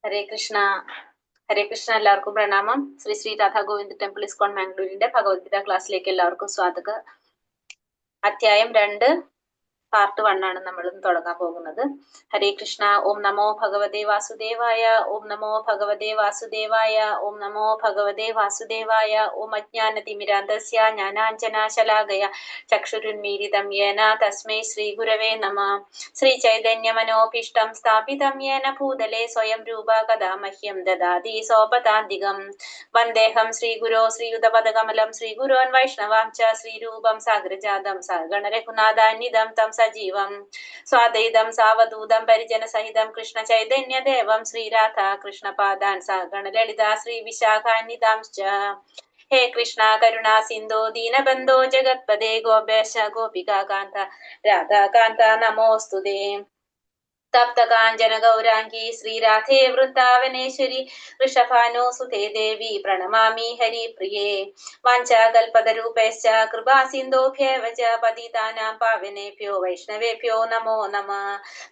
ഹരേ കൃഷ്ണ. ഹരേ കൃഷ്ണ. എല്ലാവർക്കും പ്രണാമം. ശ്രീ ശ്രീ രാധാ ഗോവിന്ദ് ടെമ്പിൾ ഇസ്കോൺ മാംഗ്ലൂരിന്റെ ഭഗവത്ഗീത ക്ലാസ്സിലേക്ക് എല്ലാവർക്കും സ്വാഗതം. അധ്യായം 2 പാർട്ട് 1 ആണ് നമ്മൾ തുടങ്ങാൻ പോകുന്നത്. ഹരേ കൃഷ്ണ. ഓം നമോ ഭഗവതേ വാസുദേവായ. ഓം നമോ ഭഗവതേ വാസുദേവായ. ഓം നമോ ഭഗവതേ വാസുദേവായ. ഓം അജ്ഞാനതിമിരാന്ധസ്യ ജ്ഞാനാഞ്ജനാശലാകയ ചക്ഷുരുന്മീലിതം യേന തസ്മൈ ശ്രീ ഗുരവേ നമഃ. ശ്രീ ചൈതന്യമനോഭീഷ്ടം സ്ഥാപിതം യേന ഭൂതലേ സ്വയം രൂപ കഥാ മഹ്യം ദദാതി സോപതാന്തികം. വന്ദേഹം ശ്രീഗുരോ ശ്രീയുതപദകമലം ശ്രീഗുരോൻ വൈഷ്ണവാം ച ശ്രീരൂപം സാഗ്രജാതം സഗണരഘുനാഥാന്വിതം തം സജീവം സ്വാദൈതം സാവധൂതം പരിജന സഹിതം കൃഷ്ണ ചൈതന്യദേവം ശ്രീരാധ കൃഷ്ണപാദാൻ സഗണ ലളിതാ ശ്രീ വിശാഖാന്വിതാംശ്ച. ഹേ കൃഷ്ണ കരുണാ സിന്ധോ ദീനബന്ധോ ജഗത്പദേ ഗോപേശ ഗോപികാകാന്ത രാധാകാന്ത നമോസ്തുതേ. തപ്തകാഞ്ചന ഗൗരാംഗി ശ്രീരാധേ വൃന്ദാവനേശ്വരി വൃഷഭാനുസുതേ ദേവി പ്രണമാമി ഹരിപ്രിയേ. വാഞ്ചാകൽപതരൂപേശ്ച കൃപാ സിന്ധോഭ്യേവ ച പതിതാനാം പാവനേഭ്യോ വൈഷ്ണവേഭ്യോ നമോ നമഃ.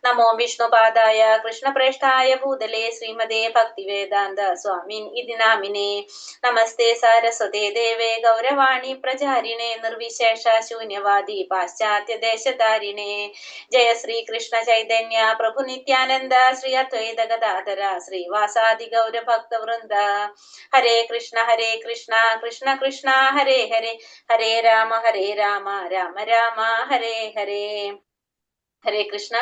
നമോ വിഷ്ണുപാദായ കൃഷ്ണപ്രേഷ്ഠായ ഭൂതലേ ശ്രീമതേ ഭക്തിവേദാന്ത സ്വാമിൻ ഇതി നാമിനേ. നമസ്തേ സാരസ്വതേ ദേവേ ഗൗരവാണി പ്രചാരിണേ നിർവിശേഷ ശൂന്യവാദി പാശ്ചാത്യ ദേശധാരിണേ. ജയ ശ്രീ കൃഷ്ണ ചൈതന്യ പ്രഭു നിത്യാനന്ദ ശ്രീ അദ്വൈത ഗദാധര ശ്രീവാസാദി ഗൗരഭക്ത വൃന്ദ. ഹരേ കൃഷ്ണ കൃഷ്ണ കൃഷ്ണ ഹരേ ഹരേ ഹരേ രാമ രാമ രാമ ഹരേ ഹരേ. ഹരേ കൃഷ്ണ.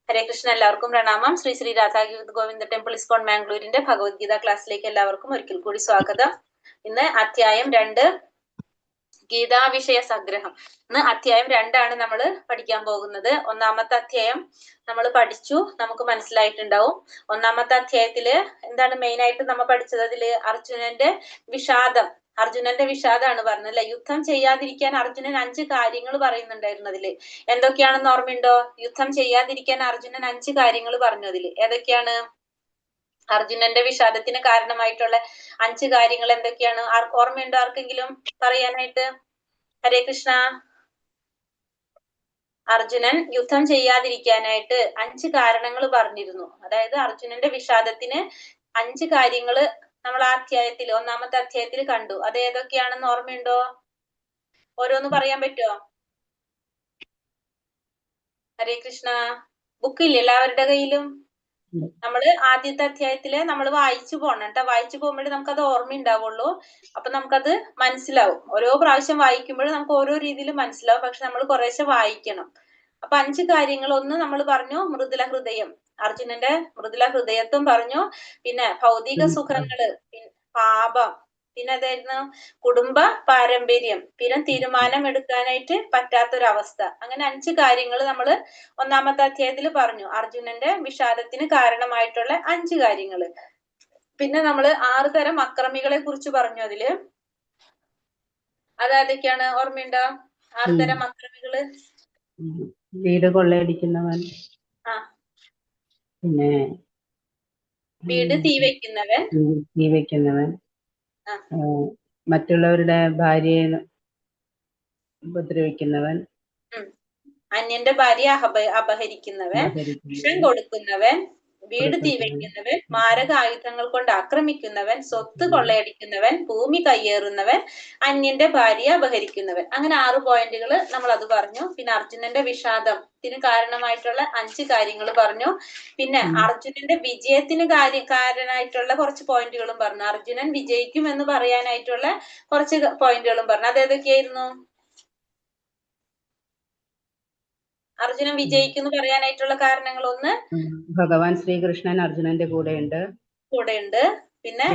ഹരേ കൃഷ്ണ. എല്ലാവർക്കും പ്രണാമം. ശ്രീ ശ്രീ രാധാ ഗോവിന്ദ ടെമ്പിൾ ഇസ്കോൺ മാംഗ്ലൂരിന്റെ ഭഗവത്ഗീത ക്ലാസ്സിലേക്ക് എല്ലാവർക്കും ഒരിക്കൽ കൂടി സ്വാഗതം. ഇന്ന് അധ്യായം 2 ഗീതാ വിഷയ സംഗ്രഹം. ഇന്ന് അധ്യായം 2 നമ്മൾ പഠിക്കാൻ പോകുന്നത്. ഒന്നാമത്തെ അധ്യായം നമ്മൾ പഠിച്ചു, നമുക്ക് മനസ്സിലായിട്ടുണ്ടാവും. ഒന്നാമത്തെ അധ്യായത്തില് എന്താണ് മെയിൻ ആയിട്ട് നമ്മൾ പഠിച്ചത്? അതില് അർജുനന്റെ വിഷാദമാണ് പറഞ്ഞത് അല്ലെ. യുദ്ധം ചെയ്യാതിരിക്കാൻ അർജുനൻ 5 കാര്യങ്ങൾ പറയുന്നുണ്ടായിരുന്നു. അതില് എന്തൊക്കെയാണെന്ന് ഓർമ്മയുണ്ടോ? യുദ്ധം ചെയ്യാതിരിക്കാൻ അർജുനൻ 5 കാര്യങ്ങൾ പറഞ്ഞു. അതില് ഏതൊക്കെയാണ്? അർജുനന്റെ വിഷാദത്തിന് കാരണമായിട്ടുള്ള 5 കാര്യങ്ങൾ എന്തൊക്കെയാണ്? ഓർമ്മയുണ്ടോ ആർക്കെങ്കിലും പറയാനായിട്ട്? ഹരേ കൃഷ്ണ. അർജുനൻ യുദ്ധം ചെയ്യാതിരിക്കാനായിട്ട് 5 കാരണങ്ങൾ പറഞ്ഞിരുന്നു. അതായത് അർജുനന്റെ വിഷാദത്തിന് 5 കാര്യങ്ങൾ നമ്മൾ ആ അധ്യായത്തിൽ, ഒന്നാമത്തെ അധ്യായത്തിൽ കണ്ടു. അത് ഏതൊക്കെയാണെന്ന് ഓർമ്മയുണ്ടോ? ഓരോന്ന് പറയാൻ പറ്റുമോ? ഹരേ കൃഷ്ണ. ബുക്കില്ലേ എല്ലാവരുടെ കയ്യിലും? നമ്മള് ആദ്യത്തെ അധ്യായത്തില് നമ്മൾ വായിച്ചു പോണം കേട്ടോ. വായിച്ചു പോകുമ്പോഴേ നമുക്കത് ഓർമ്മയുണ്ടാവുള്ളൂ. അപ്പൊ നമുക്കത് മനസ്സിലാവും. ഓരോ പ്രാവശ്യം വായിക്കുമ്പോഴും നമുക്ക് ഓരോ രീതിയിൽ മനസ്സിലാവും. പക്ഷെ നമ്മൾ കുറേശ്ശെ വായിക്കണം. അപ്പൊ 5 കാര്യങ്ങൾ. ഒന്ന് നമ്മൾ പറഞ്ഞു മൃദുല ഹൃദയം, അർജുനന്റെ മൃദുല ഹൃദയത്വം പറഞ്ഞു. പിന്നെ ഭൗതിക സുഖങ്ങള്, പാപം, പിന്നെ അതായിരുന്നു കുടുംബ പാരമ്പര്യം, പിന്നെ തീരുമാനം എടുക്കാനായിട്ട് പറ്റാത്തൊരവസ്ഥ. അങ്ങനെ 5 കാര്യങ്ങൾ നമ്മൾ ഒന്നാമത്തെ അധ്യായത്തിൽ പറഞ്ഞു. അർജുനന്റെ വിഷാദത്തിന് കാരണമായിട്ടുള്ള 5 കാര്യങ്ങൾ. പിന്നെ നമ്മൾ 6 തരം അക്രമികളെ കുറിച്ച് പറഞ്ഞു. അതില് അതൊക്കെയാണ് ഓർമ്മയുണ്ടോ? 6 തരം അക്രമികള്. വീട് കൊള്ളയടിക്കുന്നവൻ, പിന്നെ വീട് തീ വെക്കുന്നവൻ, മറ്റുള്ളവരുടെ ഭാര്യയെ ഉപദ്രവിക്കുന്നവൻ, അന്യന്റെ ഭാര്യ അപഹരിക്കുന്നവൻ, വിഷം കൊടുക്കുന്നവൻ, വീട് തീ വെക്കുന്നവൻ, മാരക ആയുധങ്ങൾ കൊണ്ട് ആക്രമിക്കുന്നവൻ, സ്വത്ത് കൊള്ളയടിക്കുന്നവൻ, ഭൂമി കയ്യേറുന്നവൻ, അന്യന്റെ ഭാര്യ അപഹരിക്കുന്നവൻ. അങ്ങനെ 6 പോയിന്റുകൾ നമ്മൾ അത് പറഞ്ഞു. പിന്നെ അർജുനന്റെ വിഷാദത്തിന് കാരണമായിട്ടുള്ള 5 കാര്യങ്ങൾ പറഞ്ഞു. പിന്നെ അർജുനന്റെ വിജയത്തിന് കാരണമായിട്ടുള്ള കുറച്ച് പോയിന്റുകളും പറഞ്ഞു. അർജുനൻ വിജയിക്കും എന്ന് പറയാനായിട്ടുള്ള കുറച്ച് പോയിന്റുകളും പറഞ്ഞു. അത് ഏതൊക്കെയായിരുന്നു? അർജുനൻ വിജയിക്കുന്നു പറയാനായിട്ടുള്ള കാരണങ്ങൾ: ഒന്ന്, ഭഗവാൻ ശ്രീകൃഷ്ണൻ അർജുനന്റെ കൂടെയുണ്ട്. പിന്നെ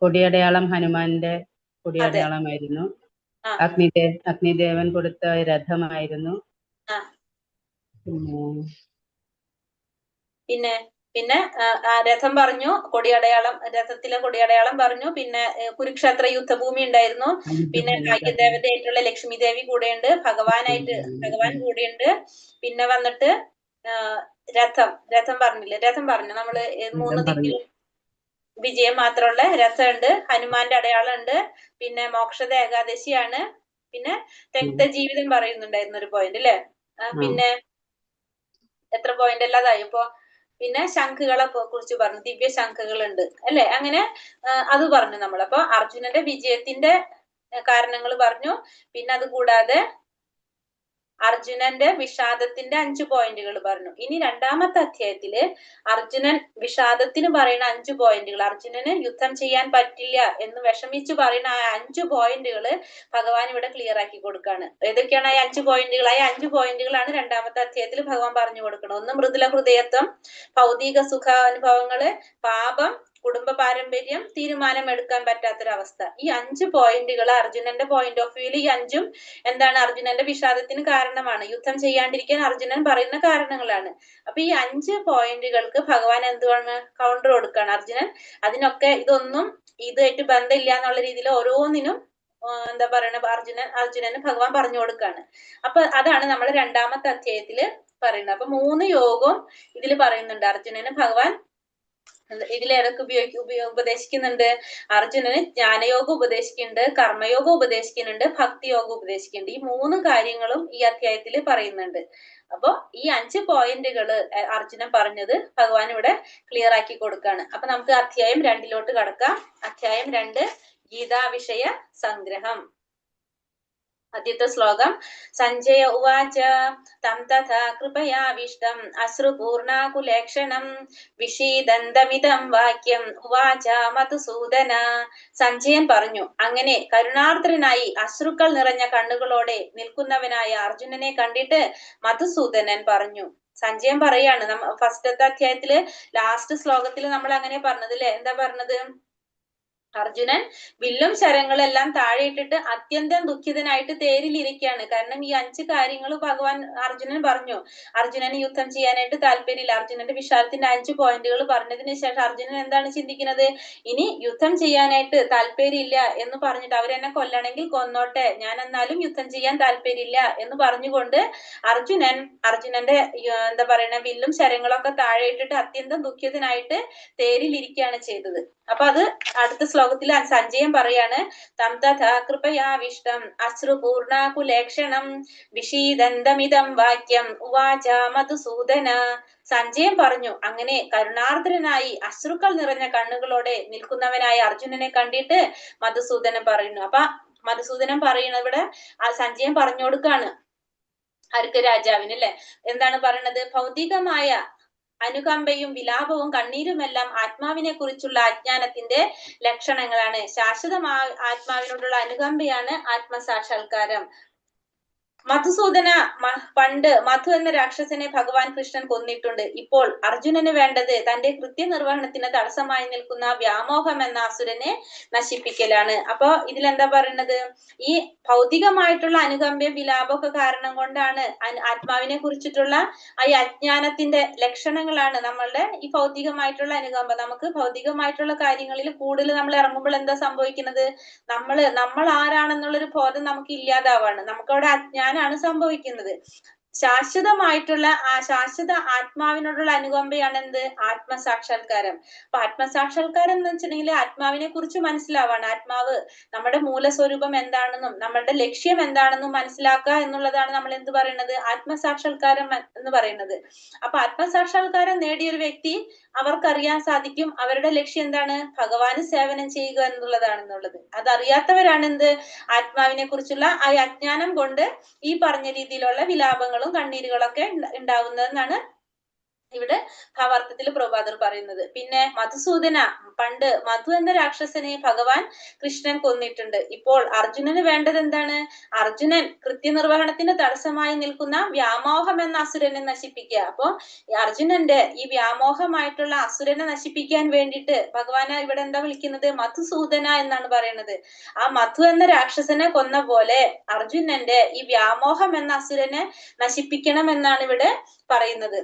കൊടിയടയാളം ഹനുമാന്റെ കൊടിയടയാളമായിരുന്നു. അഗ്നിദേവൻ കൊടുത്ത രഥമായിരുന്നു. പിന്നെ രഥം പറഞ്ഞു, രഥത്തിലെ കൊടിയടയാളം പറഞ്ഞു. പിന്നെ കുരുക്ഷേത്ര യുദ്ധഭൂമി ഉണ്ടായിരുന്നു. പിന്നെ ഭാഗ്യദേവതയായിട്ടുള്ള ലക്ഷ്മി ദേവി കൂടെയുണ്ട്. ഭഗവാൻ കൂടെയുണ്ട്. പിന്നെ വന്നിട്ട് രഥം പറഞ്ഞു. നമ്മള് 3 ദിക്കിലും വിജയം മാത്രമുള്ള രഥമുണ്ട്. ഹനുമാന്റെ അടയാളം ഉണ്ട്. പിന്നെ മോക്ഷത ഏകാദശിയാണ്. പിന്നെ രക്തജീവിതം പറയുന്നുണ്ടായിരുന്നു ഒരു പോയിന്റ് അല്ലെ. പിന്നെ എത്ര പോയിന്റ് അല്ലാതായി. ഇപ്പൊ പിന്നെ ശംഖുകളെ കുറിച്ച് പറഞ്ഞു, ദിവ്യ ശംഖുകളുണ്ട് അല്ലെ, അങ്ങനെ അത് പറഞ്ഞു നമ്മൾ. അപ്പൊ അർജുനന്റെ വിജയത്തിന്റെ കാരണങ്ങൾ പറഞ്ഞു. പിന്നെ അത് കൂടാതെ അർജുനന്റെ വിഷാദത്തിന്റെ 5 പോയിന്റുകൾ പറഞ്ഞു. ഇനി രണ്ടാമത്തെ അധ്യായത്തില് അർജുനൻ വിഷാദത്തിന് പറയുന്ന 5 പോയിന്റുകൾ, അർജുനന് യുദ്ധം ചെയ്യാൻ പറ്റില്ല എന്ന് വിഷമിച്ചു പറയുന്ന ആ 5 പോയിന്റുകൾ ഭഗവാൻ ഇവിടെ ക്ലിയർ ആക്കി കൊടുക്കാണ്. ഏതൊക്കെയാണ് ആ 5 പോയിന്റുകൾ? ആ 5 പോയിന്റുകളാണ് രണ്ടാമത്തെ അധ്യായത്തിൽ ഭഗവാൻ പറഞ്ഞു കൊടുക്കണം. ഒന്ന് മൃദുല ഹൃദയത്വം, ഭൗതിക സുഖാനുഭവങ്ങള്, പാപം, കുടുംബ പാരമ്പര്യം, തീരുമാനം എടുക്കാൻ പറ്റാത്തൊരവസ്ഥ. ഈ 5 പോയിന്റുകൾ അർജുനന്റെ പോയിന്റ് ഓഫ് വ്യൂല് ഈ 5ഉം എന്താണ്? അർജുനന്റെ വിഷാദത്തിന് കാരണമാണ്. യുദ്ധം ചെയ്യാണ്ടിരിക്കാൻ അർജുനൻ പറയുന്ന കാരണങ്ങളാണ്. അപ്പൊ ഈ 5 പോയിന്റുകൾക്ക് ഭഗവാൻ എന്തുവാണ്? കൗണ്ടർ കൊടുക്കാണ്. അർജുനൻ അതിനൊക്കെ ഇതൊന്നും ഇതായിട്ട് ബന്ധമില്ല എന്നുള്ള രീതിയിൽ ഓരോന്നിനും എന്താ പറയണ അർജുനന് ഭഗവാൻ പറഞ്ഞു കൊടുക്കാണ്. അപ്പൊ അതാണ് നമ്മൾ രണ്ടാമത്തെ അധ്യായത്തില് പറയുന്നത്. അപ്പൊ 3 യോഗവും ഇതിൽ പറയുന്നുണ്ട്. അർജുനന് ഭഗവാൻ ഇതിലേതൊക്കെ ഉപദേശിക്കുന്നുണ്ട്? അർജുനന് ജ്ഞാനയോഗം ഉപദേശിക്കുന്നുണ്ട്, കർമ്മയോഗം ഉപദേശിക്കുന്നുണ്ട്, ഭക്തിയോഗം ഉപദേശിക്കുന്നുണ്ട്. ഈ 3 കാര്യങ്ങളും ഈ അധ്യായത്തിൽ പറയുന്നുണ്ട്. അപ്പൊ ഈ 5 പോയിന്റുകള് അർജുനൻ പറഞ്ഞത് ഭഗവാൻ ഇവിടെ ക്ലിയർ ആക്കി കൊടുക്കാണ്. അപ്പൊ നമുക്ക് അധ്യായം 2 കടക്കാം. അധ്യായം 2 ഗീതാ വിഷയ സംഗ്രഹം. ആദ്യത്തെ ശ്ലോകം. സഞ്ജയ ഉവാച തം തഥാ കൃപയാവിഷ്ടം അശ്രുപൂർണാകുലേക്ഷണം വിഷീദന്തമിതം വാക്യം ഉവാച മധുസൂദന. സഞ്ജയൻ പറഞ്ഞു, അങ്ങനെ കരുണാർദ്രനായി അശ്രുക്കൾ നിറഞ്ഞ കണ്ണുകളോടെ നിൽക്കുന്നവനായ അർജുനനെ കണ്ടിട്ട് മധുസൂദനൻ പറഞ്ഞു. സഞ്ജയൻ പറയാണ്, ഫസ്റ്റത്തെ അധ്യായത്തില് ലാസ്റ്റ് ശ്ലോകത്തിൽ നമ്മൾ അങ്ങനെ പറഞ്ഞത് അല്ലെ? എന്താ പറഞ്ഞത്? അർജുനൻ വില്ലും ശരങ്ങളെല്ലാം താഴെ ഇട്ടിട്ട് അത്യന്തം ദുഃഖിതനായിട്ട് തേരിലിരിക്കുകയാണ്. കാരണം ഈ 5 കാര്യങ്ങൾ ഭഗവാൻ അർജുനൻ പറഞ്ഞു. അർജുനന് യുദ്ധം ചെയ്യാനായിട്ട് താല്പര്യമില്ല. അർജുനന്റെ വിഷാദത്തിന്റെ 5 പോയിന്റുകൾ പറഞ്ഞതിന് ശേഷം അർജുനൻ എന്താണ് ചിന്തിക്കുന്നത്? ഇനി യുദ്ധം ചെയ്യാനായിട്ട് താല്പര്യമില്ല എന്ന് പറഞ്ഞിട്ട് അവരെന്നെ കൊല്ലണമെങ്കിൽ കൊന്നോട്ടെ, ഞാൻ എന്നാലും യുദ്ധം ചെയ്യാൻ താല്പര്യമില്ല എന്ന് പറഞ്ഞുകൊണ്ട് അർജുനന്റെ എന്താ പറയണ വില്ലും ശരങ്ങളൊക്കെ താഴെ ഇട്ടിട്ട് അത്യന്തം ദുഃഖിതനായിട്ട് തേരിലിരിക്കുകയാണ് ചെയ്തത്. അപ്പൊ അത് അടുത്ത ശ്ലോകത്തിൽ സഞ്ജയൻ പറയാണ്, തം തഥാ കൃപയാവിഷ്ടം അശ്രുപൂർണാകുലേക്ഷണം വിഷീദന്തമിതം വാക്യം ഉവാച മധുസൂദന. സഞ്ജയൻ പറഞ്ഞു, അങ്ങനെ കരുണാർദ്രനായി അശ്രുക്കൾ നിറഞ്ഞ കണ്ണുകളോടെ നിൽക്കുന്നവനായ അർജുനനെ കണ്ടിട്ട് മധുസൂദനൻ പറയുന്നു. അപ്പൊ മധുസൂദനൻ പറയുന്നത് ഇവിടെ സഞ്ജയൻ പറഞ്ഞു കൊടുക്കാണ് ആർക്ക്? രാജാവിന് അല്ലെ. എന്താണ് പറയണത്? ഭൗതികമായ അനുകമ്പയും വിലാപവും കണ്ണീരുമെല്ലാം ആത്മാവിനെ കുറിച്ചുള്ള അജ്ഞാനത്തിന്റെ ലക്ഷണങ്ങളാണ്. ശാശ്വതമായ ആത്മാവിനോടുള്ള അനുകമ്പയാണ് ആത്മസാക്ഷാത്കാരം. മധുസൂദന, പണ്ട് മധു എന്ന രാക്ഷസനെ ഭഗവാൻ കൃഷ്ണൻ കൊന്നിട്ടുണ്ട്. ഇപ്പോൾ അർജുനന് വേണ്ടത് തന്റെ കൃത്യനിർവഹണത്തിന് തടസ്സമായി നിൽക്കുന്ന വ്യാമോഹം എന്ന അസുരനെ നശിപ്പിക്കലാണ്. അപ്പൊ ഇതിലെന്താ പറയുന്നത്? ഈ ഭൗതികമായിട്ടുള്ള അനുകമ്പയും വിലാപമൊക്കെ കാരണം കൊണ്ടാണ് ആത്മാവിനെ കുറിച്ചിട്ടുള്ള ഈ അജ്ഞാനത്തിന്റെ ലക്ഷണങ്ങളാണ് നമ്മളുടെ ഈ ഭൗതികമായിട്ടുള്ള അനുകമ്പ. നമുക്ക് ഭൗതികമായിട്ടുള്ള കാര്യങ്ങളിൽ കൂടുതൽ നമ്മൾ ഇറങ്ങുമ്പോൾ എന്താ സംഭവിക്കുന്നത്? നമ്മൾ ആരാണെന്നുള്ളൊരു ബോധം നമുക്ക് ഇല്ലാതാവാണ്. നമുക്കവിടെ അജ്ഞാനാണ് സംഭവിക്കുന്നത്. ശാശ്വതമായിട്ടുള്ള ശാശ്വത ആത്മാവിനോടുള്ള അനുകമ്പയാണ് എന്ത്? ആത്മസാക്ഷാത്കാരം. അപ്പൊ ആത്മസാക്ഷാത്കാരം എന്ന് വെച്ചിട്ടുണ്ടെങ്കിൽ ആത്മാവിനെ കുറിച്ച് മനസ്സിലാവാണ്. ആത്മാവ് നമ്മുടെ മൂലസ്വരൂപം എന്താണെന്നും നമ്മളുടെ ലക്ഷ്യം എന്താണെന്നും മനസ്സിലാക്കുക എന്നുള്ളതാണ് നമ്മൾ എന്ത് പറയുന്നത്? ആത്മസാക്ഷാത്കാരം എന്ന് പറയുന്നത്. അപ്പൊ ആത്മസാക്ഷാത്കാരം നേടിയൊരു വ്യക്തി അവർക്കറിയാൻ സാധിക്കും അവരുടെ ലക്ഷ്യം എന്താണ്? ഭഗവാന് സേവനം ചെയ്യുക എന്നുള്ളതാണെന്നുള്ളത്. അതറിയാത്തവരാണ് എന്ത്? ആത്മാവിനെ കുറിച്ചുള്ള ആ അജ്ഞാനം കൊണ്ട് ഈ പറഞ്ഞ രീതിയിലുള്ള വിലാപങ്ങളും കണ്ണീരുകളൊക്കെ ഉണ്ടാവുന്നതെന്നാണ് ഇവിടെ ഭാവാർത്ഥത്തിൽ പ്രഭാതർ പറയുന്നത്. പിന്നെ മധുസൂദന, പണ്ട് മധു എന്ന രാക്ഷസനെ ഭഗവാൻ കൃഷ്ണൻ കൊന്നിട്ടുണ്ട്. ഇപ്പോൾ അർജുനന് വേണ്ടത് എന്താണ്? അർജുനൻ കൃത്യനിർവഹണത്തിന് തടസ്സമായി നിൽക്കുന്ന വ്യാമോഹം എന്ന അസുരനെ നശിപ്പിക്കുക. അപ്പൊ അർജുനന്റെ ഈ വ്യാമോഹമായിട്ടുള്ള അസുരനെ നശിപ്പിക്കാൻ വേണ്ടിയിട്ട് ഭഗവാന് ഇവിടെ എന്താ വിളിക്കുന്നത്? മധുസൂദന എന്നാണ് പറയുന്നത്. ആ മധു എന്ന രാക്ഷസനെ കൊന്ന പോലെ അർജുനന്റെ ഈ വ്യാമോഹം എന്ന അസുരനെ നശിപ്പിക്കണം എന്നാണ് ഇവിടെ പറയുന്നത്.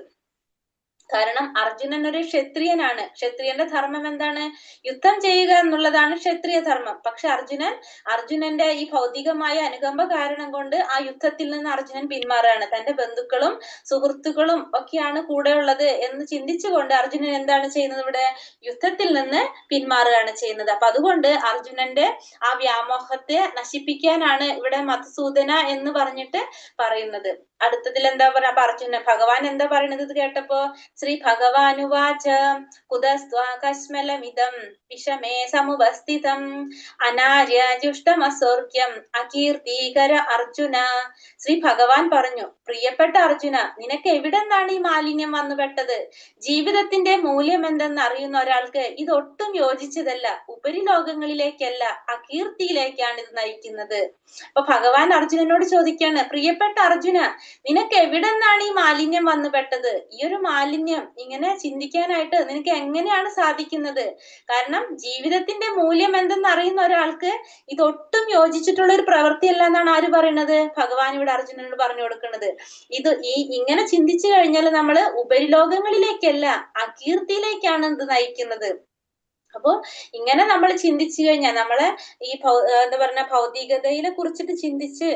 കാരണം അർജുനൻ ഒരു ക്ഷത്രിയനാണ്. ക്ഷത്രിയന്റെ ധർമ്മം എന്താണ്? യുദ്ധം ചെയ്യുക എന്നുള്ളതാണ് ക്ഷത്രിയ ധർമ്മം. പക്ഷെ അർജുനന്റെ ഈ ഭൗതികമായ അനുകമ്പ കാരണം കൊണ്ട് ആ യുദ്ധത്തിൽ നിന്ന് അർജുനൻ പിന്മാറുകയാണ്. തന്റെ ബന്ധുക്കളും സുഹൃത്തുക്കളും ഒക്കെയാണ് കൂടെ ഉള്ളത് എന്ന് ചിന്തിച്ചുകൊണ്ട് അർജുനൻ എന്താണ് ചെയ്യുന്നത്? ഇവിടെ യുദ്ധത്തിൽ നിന്ന് പിന്മാറുകയാണ് ചെയ്യുന്നത്. അപ്പൊ അതുകൊണ്ട് അർജുനന്റെ ആ വ്യാമോഹത്തെ നശിപ്പിക്കാനാണ് ഇവിടെ മധുസൂദന എന്ന് പറഞ്ഞിട്ട് പറയുന്നത്. അടുത്തതിൽ എന്താ പറയാ, അർജുന ഭഗവാൻ എന്താ പറയണത് ഇത് കേട്ടപ്പോ? ശ്രീ ഭഗവാനുവാച കുതസ്ത്വാകശ്മലമിദം വിഷമേ സമുപസ്ഥിതം അനാര്യാജുഷ്ടമസ്വർഗ്യം അകീർത്തികര അർജുന. ശ്രീ ഭഗവാൻ പറഞ്ഞു, പ്രിയപ്പെട്ട അർജുന, നിനക്ക് എവിടെന്നാണ് ഈ മാലിന്യം വന്നുപെട്ടത്? ജീവിതത്തിന്റെ മൂല്യം എന്തെന്ന് അറിയുന്ന ഒരാൾക്ക് ഇതൊട്ടും യോജിച്ചതല്ല, ഉപരിലോകങ്ങളിലേക്കല്ല, അകീർത്തിയിലേക്കാണ് ഇത് നയിക്കുന്നത്. അപ്പൊ ഭഗവാൻ അർജുനനോട് ചോദിക്കാണ്, പ്രിയപ്പെട്ട അർജുന, നിനക്ക് എവിടെന്നാണ് ഈ മാലിന്യം വന്നുപെട്ടത്? ഈ ഒരു മാലിന്യം ഇങ്ങനെ ചിന്തിക്കാനായിട്ട് നിനക്ക് എങ്ങനെയാണ് സാധിക്കുന്നത്? കാരണം ജീവിതത്തിന്റെ മൂല്യം എന്തെന്ന് അറിയുന്ന ഒരാൾക്ക് ഇതൊട്ടും യോജിച്ചിട്ടുള്ള ഒരു പ്രവൃത്തിയല്ല എന്നാണ് ആര് പറയുന്നത്? ഭഗവാൻ ഇവിടെ അർജുനനോട് പറഞ്ഞു കൊടുക്കുന്നത്. ഇങ്ങനെ ചിന്തിച്ചു കഴിഞ്ഞാൽ നമ്മള് ഉപരിലോകങ്ങളിലേക്കല്ല, അകീർത്തിയിലേക്കാണ് ഇത് നയിക്കുന്നത്. അപ്പോ ഇങ്ങനെ നമ്മൾ ചിന്തിച്ചു കഴിഞ്ഞാൽ നമ്മളെ ഈ എന്താ പറഞ്ഞ ഭൗതികതയെ കുറിച്ചിട്ട് ചിന്തിച്ച്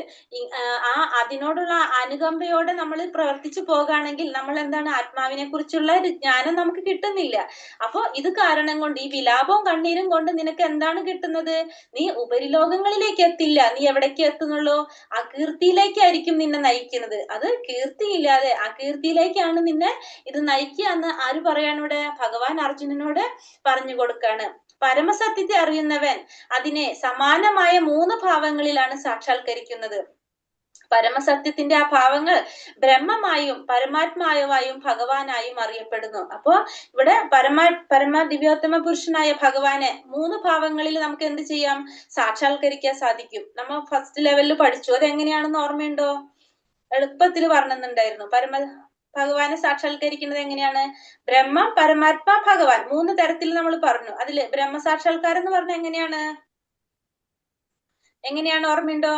അതിനോടുള്ള അനുകമ്പയോടെ നമ്മൾ പ്രവർത്തിച്ചു പോകുകയാണെങ്കിൽ നമ്മൾ എന്താണ്, ആത്മാവിനെ കുറിച്ചുള്ള ഒരു ജ്ഞാനം നമുക്ക് കിട്ടുന്നില്ല. അപ്പോ ഇത് കാരണം കൊണ്ട്, ഈ വിലാപവും കണ്ണീരും കൊണ്ട് നിനക്ക് എന്താണ് കിട്ടുന്നത്? നീ ഉപരിലോകങ്ങളിലേക്ക് എത്തില്ല. നീ എവിടേക്ക് എത്തുന്നുള്ളൂ? അകീർത്തിയിലേക്കായിരിക്കും നിന്നെ നയിക്കുന്നത്. അത് കീർത്തിയില്ലാതെ അകീർത്തിയിലേക്കാണ് നിന്നെ ഇത് നയിക്കുക എന്ന് ആര് പറയാണ് ഇവിടെ? ഭഗവാൻ അർജുനനോട് പറഞ്ഞു കൊടുക്കുക. പരമസത്യത്തെ അറിയുന്നവൻ അതിനെ സമാനമായ 3 ഭാവങ്ങളിലാണ് സാക്ഷാത്കരിക്കുന്നത്. പരമസത്യത്തിന്റെ ആ ഭാവങ്ങൾ ബ്രഹ്മമായും പരമാത്മാവായും ഭഗവാനായും അറിയപ്പെടുന്നു. അപ്പോ ഇവിടെ പരമ ദിവ്യോത്തമ പുരുഷനായ ഭഗവാനെ 3 ഭാവങ്ങളിൽ നമുക്ക് എന്ത് ചെയ്യാം? സാക്ഷാത്കരിക്കാൻ സാധിക്കും. നമ്മൾ ഫസ്റ്റ് ലെവലിൽ പഠിച്ചു. അതെങ്ങനെയാണെന്ന് ഓർമ്മയുണ്ടോ? എളുപ്പത്തിൽ പറഞ്ഞിട്ടുണ്ടായിരുന്നു. ഭഗവാനെ സാക്ഷാത്കരിക്കുന്നത് എങ്ങനെയാണ്? ബ്രഹ്മം, പരമാത്മാ, ഭഗവാൻ 3 തരത്തിൽ നമ്മൾ പറഞ്ഞു. അതില് ബ്രഹ്മസാക്ഷാത്കാരം എന്ന് പറഞ്ഞാൽ എങ്ങനെയാണ് ഓർമ്മയുണ്ടോ?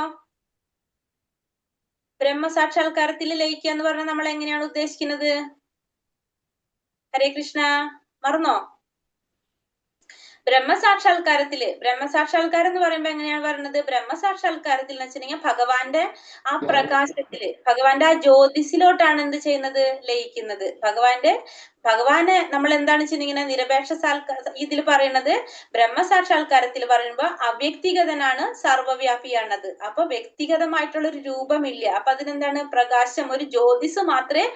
ബ്രഹ്മസാക്ഷാത്കാരത്തിൽ ലയിക്കുക എന്ന് പറഞ്ഞാൽ നമ്മൾ എങ്ങനെയാണ് ഉദ്ദേശിക്കുന്നത്? ഹരേ കൃഷ്ണ, മറന്നോ? ബ്രഹ്മസാക്ഷാത്കാരം എന്ന് പറയുമ്പോ എങ്ങനെയാണ് പറയുന്നത്? ബ്രഹ്മസാക്ഷാത്കാരത്തിൽ എന്ന് വെച്ചിട്ടുണ്ടെങ്കിൽ ഭഗവാന്റെ ആ പ്രകാശത്തില്, ഭഗവാന്റെ ആ ജ്യോതിസിലോട്ടാണ് എന്ത് ചെയ്യുന്നത്? ലയിക്കുന്നത്. ഭഗവാനെ നമ്മൾ എന്താണ് വെച്ചിട്ടുണ്ടെങ്കിൽ നിരപേക്ഷ ഇതിൽ പറയുന്നത്, ബ്രഹ്മസാക്ഷാത്കാരത്തിൽ പറയുമ്പോ അവ്യക്തിഗതനാണ്, സർവ്വവ്യാപിയാണത്. അപ്പൊ വ്യക്തിഗതമായിട്ടുള്ള ഒരു രൂപമില്ല. അപ്പൊ അതിനെന്താണ്? പ്രകാശം, ഒരു ജ്യോതിസ് മാത്രമേ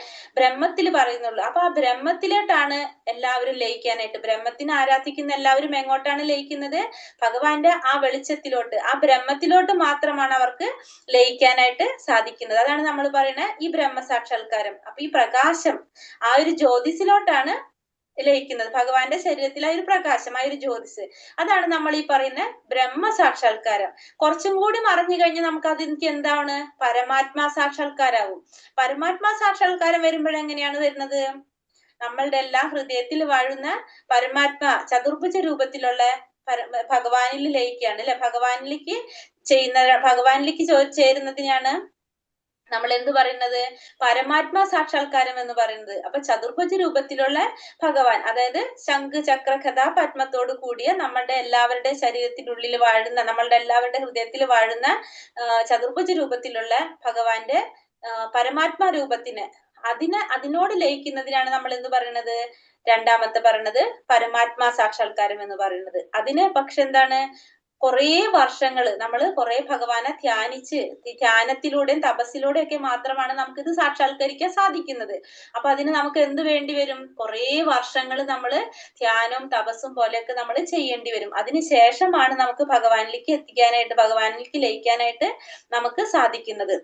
ബ്രഹ്മത്തിൽ പറയുന്നുള്ളൂ. അപ്പൊ ആ ബ്രഹ്മത്തിലോട്ടാണ് എല്ലാവരും ലയിക്കാനായിട്ട്, ബ്രഹ്മത്തിനെ ആരാധിക്കുന്ന എല്ലാവരും എങ്ങോട്ടാണ് ലയിക്കുന്നത്? ഭഗവാന്റെ ആ വെളിച്ചത്തിലോട്ട്, ആ ബ്രഹ്മത്തിലോട്ട് മാത്രമാണ് അവർക്ക് ലയിക്കാനായിട്ട് സാധിക്കുന്നത്. അതാണ് നമ്മൾ പറയുന്നത് ഈ ബ്രഹ്മസാക്ഷാത്കാരം. അപ്പൊ ഈ പ്രകാശം, ആ ഒരു ജ്യോതിസിലോട്ടാണ് ലയിക്കുന്നത്. ഭഗവാന്റെ ശരീരത്തിൽ ആ ഒരു പ്രകാശം, ആ ഒരു ജ്യോതിസ്, അതാണ് നമ്മൾ ഈ പറയുന്ന ബ്രഹ്മസാക്ഷാത്കാരം. കുറച്ചും കൂടി മറിഞ്ഞു കഴിഞ്ഞാൽ നമുക്ക് അതെനിക്ക് എന്താണ്? പരമാത്മാ സാക്ഷാത്കാരാവും. പരമാത്മാ സാക്ഷാത്കാരം വരുമ്പോഴെങ്ങനെയാണ് വരുന്നത്? നമ്മളുടെ എല്ലാ ഹൃദയത്തിൽ വാഴുന്ന പരമാത്മാ ചതുർഭുജ രൂപത്തിലുള്ള ഭഗവാനിൽ ലയിക്കുകയാണ് അല്ലെ? ഭഗവാനിലേക്ക് ചേരുന്നതിനാണ് നമ്മൾ എന്ത് പറയുന്നത്? പരമാത്മാ സാക്ഷാത്കാരം എന്ന് പറയുന്നത്. അപ്പൊ ചതുർഭുജ രൂപത്തിലുള്ള ഭഗവാൻ, അതായത് ശംഖ്, ചക്ര, ഗദ, പത്മത്തോട് കൂടിയ നമ്മളുടെ എല്ലാവരുടെ ശരീരത്തിനുള്ളിൽ വാഴുന്ന, നമ്മളുടെ എല്ലാവരുടെ ഹൃദയത്തിൽ വാഴുന്ന ചതുർഭുജ രൂപത്തിലുള്ള ഭഗവാന്റെ പരമാത്മാ രൂപത്തിന്, അതിനോട് ലയിക്കുന്നതിനാണ് നമ്മൾ എന്ത് പറയുന്നത്? രണ്ടാമത്തെ പറയുന്നത് പരമാത്മാ സാക്ഷാത്കാരം എന്ന് പറയുന്നത്. അതിന് പക്ഷെ എന്താണ്? കുറേ വർഷങ്ങൾ നമ്മൾ കുറെ ഭഗവാനെ ധ്യാനത്തിലൂടെയും തപസ്സിലൂടെയും ഒക്കെ മാത്രമാണ് നമുക്കിത് സാക്ഷാത്കരിക്കാൻ സാധിക്കുന്നത്. അപ്പൊ അതിന് നമുക്ക് എന്ത് വേണ്ടി വരും? കുറേ വർഷങ്ങൾ നമ്മൾ ധ്യാനവും തപസ്സും പോലെയൊക്കെ നമ്മൾ ചെയ്യേണ്ടി വരും. അതിനുശേഷമാണ് നമുക്ക് ഭഗവാനിലേക്ക് എത്തിക്കാനായിട്ട്, ഭഗവാനിലേക്ക് ലയിക്കാനായിട്ട് നമുക്ക് സാധിക്കുന്നത്.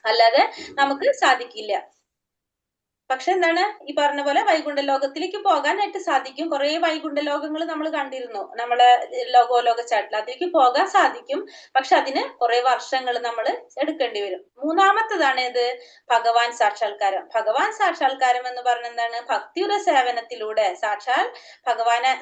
അല്ലാതെ നമുക്ക് സാധിക്കില്ല. പക്ഷെ എന്താണ്, ഈ പറഞ്ഞ പോലെ വൈകുണ്ഠ ലോകത്തിലേക്ക് പോകാനായിട്ട് സാധിക്കും. കുറെ വൈകുണ്ഠ ലോകങ്ങൾ നമ്മൾ കണ്ടിരുന്നു നമ്മളെ ലോകോലോക ചാട്ടിൽ, അതിലേക്ക് പോകാൻ സാധിക്കും. പക്ഷെ അതിന് കുറെ വർഷങ്ങൾ നമ്മൾ എടുക്കേണ്ടി വരും. മൂന്നാമത്തതാണ് ഇത് ഭഗവാൻ സാക്ഷാത്കാരം. ഭഗവാൻ സാക്ഷാത്കാരം എന്ന് പറഞ്ഞ എന്താണ്? ഭക്തിയുടെ സേവനത്തിലൂടെ സാക്ഷാൽ ഭഗവാനെ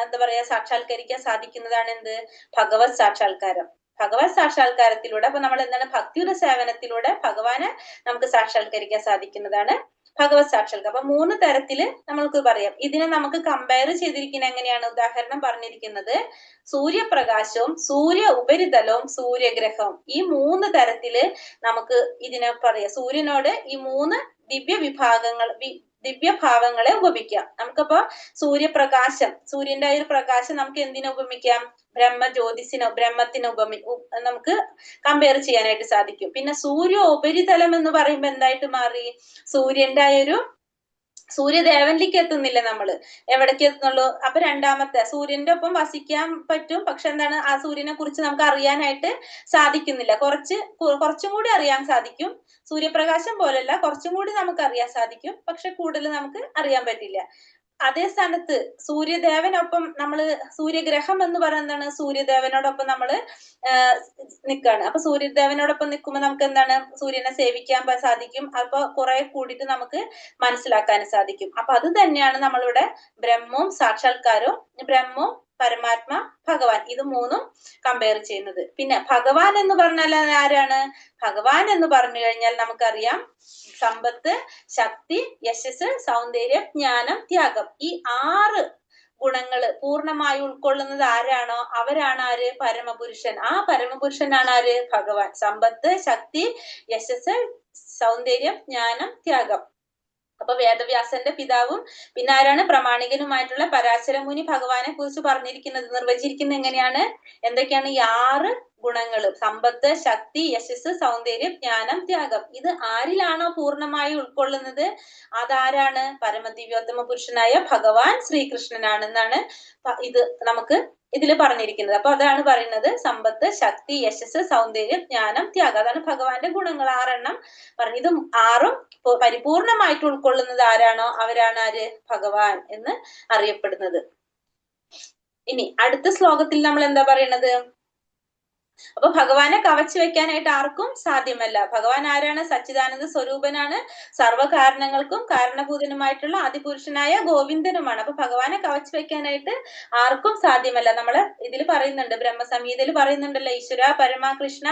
എന്താ പറയാ സാക്ഷാത്കരിക്കാൻ സാധിക്കുന്നതാണ് എന്ത്? ഭഗവത് സാക്ഷാത്കാരം. ഭഗവത് സാക്ഷാത്കാരത്തിലൂടെ, അപ്പൊ നമ്മൾ എന്താണ്? ഭക്തിയുടെ സേവനത്തിലൂടെ ഭഗവാനെ നമുക്ക് സാക്ഷാത്കരിക്കാൻ സാധിക്കുന്നതാണ് ഭഗവത് സാക്ഷാത്കാരം. അപ്പൊ 3 തരത്തില് നമ്മൾക്ക് പറയാം. ഇതിനെ നമുക്ക് കമ്പയർ ചെയ്തിരിക്കുന്ന എങ്ങനെയാണ്? ഉദാഹരണം പറഞ്ഞിരിക്കുന്നത് സൂര്യപ്രകാശവും സൂര്യ ഉപരിതലവും സൂര്യഗ്രഹവും, ഈ 3 തരത്തില് നമുക്ക് ഇതിനെ പറയാം. സൂര്യനോട് ഈ 3 ദിവ്യ വിഭാഗങ്ങൾ, ദിവ്യഭാവങ്ങളെ ഉപമിക്കാം. നമുക്കപ്പോ സൂര്യപ്രകാശം, സൂര്യന്റെ ആ ഒരു പ്രകാശം നമുക്ക് എന്തിനെ ഉപമിക്കാം? ബ്രഹ്മത്തിനെ നമുക്ക് കമ്പയർ ചെയ്യാനായിട്ട് സാധിക്കും. പിന്നെ സൂര്യ ഉപരിതലം എന്ന് പറയുമ്പോൾ എന്തായിട്ട് മാറി? സൂര്യന്റെ ആ ഒരു സൂര്യദേവനിലേക്ക് എത്തുന്നില്ല നമ്മള്, എവിടേക്ക് എത്തുന്നുള്ളൂ? അപ്പൊ രണ്ടാമത്തെ സൂര്യന്റെ ഒപ്പം വസിക്കാൻ പറ്റും, പക്ഷെ എന്താണ്, ആ സൂര്യനെ കുറിച്ച് നമുക്ക് അറിയാനായിട്ട് സാധിക്കുന്നില്ല. കുറച്ചും കൂടി അറിയാൻ സാധിക്കും. സൂര്യപ്രകാശം പോലല്ല, കുറച്ചും കൂടി നമുക്ക് അറിയാൻ സാധിക്കും, പക്ഷെ കൂടുതൽ നമുക്ക് അറിയാൻ പറ്റില്ല. അതേ സ്ഥാനത്ത് സൂര്യദേവനൊപ്പം നമ്മള്, സൂര്യഗ്രഹം എന്ന് പറയുന്നതാണ്, സൂര്യദേവനോടൊപ്പം നമ്മള് നിൽക്കാണ്. അപ്പൊ സൂര്യദേവനോടൊപ്പം നിൽക്കുമ്പോൾ നമുക്ക് എന്താണ്, സൂര്യനെ സേവിക്കാൻ സാധിക്കും. അപ്പൊ കുറെ കൂടിയിട്ട് നമുക്ക് മനസ്സിലാക്കാൻ സാധിക്കും. അപ്പൊ അത് തന്നെയാണ് നമ്മളിവിടെ ബ്രഹ്മവും സാക്ഷാത്കാരവും, ബ്രഹ്മവും പരമാത്മ ഭഗവാൻ, ഇത് മൂന്നും കമ്പയർ ചെയ്യുന്നത്. പിന്നെ ഭഗവാൻ എന്ന് പറഞ്ഞാൽ ആരാണ്? ഭഗവാൻ എന്ന് പറഞ്ഞു കഴിഞ്ഞാൽ നമുക്കറിയാം, സമ്പത്ത്, ശക്തി, യശസ്, സൗന്ദര്യം, ജ്ഞാനം, ത്യാഗം, ഈ 6 ഗുണങ്ങള് പൂർണ്ണമായി ഉൾക്കൊള്ളുന്നത് ആരാണോ അവരാണ് ആര്? പരമപുരുഷൻ. ആ പരമപുരുഷനാണ് ആര്? ഭഗവാൻ. സമ്പത്ത്, ശക്തി, യശസ്, സൗന്ദര്യം, ജ്ഞാനം, ത്യാഗം. അപ്പൊ വേദവ്യാസന്റെ പിതാവും പിന്നെ ആരാണ്? പ്രമാണികനുമായിട്ടുള്ള പരാശര മുനി ഭഗവാനെ കുറിച്ച് പറഞ്ഞിരിക്കുന്നത്, നിർവചിച്ചിരിക്കുന്നത് എങ്ങനെയാണ്? എന്തൊക്കെയാണ് ഈ 6 ഗുണങ്ങള്? സമ്പത്ത്, ശക്തി, യശസ്, സൗന്ദര്യം, ജ്ഞാനം, ത്യാഗം. ഇത് ആരിലാണോ പൂർണ്ണമായി ഉൾക്കൊള്ളുന്നത് അതാരാണ്? പരമദിവ്യോത്തമ പുരുഷനായ ഭഗവാൻ ശ്രീകൃഷ്ണനാണെന്നാണ് ഇത് നമുക്ക് ഇതില് പറഞ്ഞിരിക്കുന്നത്. അപ്പൊ അതാണ് പറയുന്നത്, സമ്പത്ത്, ശക്തി, യശസ്, സൗന്ദര്യം, ജ്ഞാനം, ത്യാഗം, അതാണ് ഭഗവാന്റെ ഗുണങ്ങൾ 6 പറഞ്ഞു. ഇത് 6ഉം പരിപൂർണമായിട്ട് ഉൾക്കൊള്ളുന്നത് ആരാണോ അവരാണ് ആര്? ഭഗവാൻ എന്ന് അറിയപ്പെടുന്നത്. ഇനി അടുത്ത ശ്ലോകത്തിൽ നമ്മൾ എന്താ പറയണത്? അപ്പൊ ഭഗവാനെ കവച്ചു വെക്കാനായിട്ട് ആർക്കും സാധ്യമല്ല. ഭഗവാൻ ആരാണ്? സച്ചിദാനന്ദ സ്വരൂപനാണ്, സർവ്വകാരണങ്ങൾക്കും കാരണഭൂതനുമായിട്ടുള്ള ആദിപുരുഷനായ ഗോവിന്ദനുമാണ്. അപ്പൊ ഭഗവാനെ കവച്ചു വെക്കാനായിട്ട് ആർക്കും സാധ്യമല്ല. നമ്മള് ഇതിൽ പറയുന്നുണ്ട്, ബ്രഹ്മസംഹിതയിൽ പറയുന്നുണ്ടല്ലോ, ഈശ്വര പരമ കൃഷ്ണ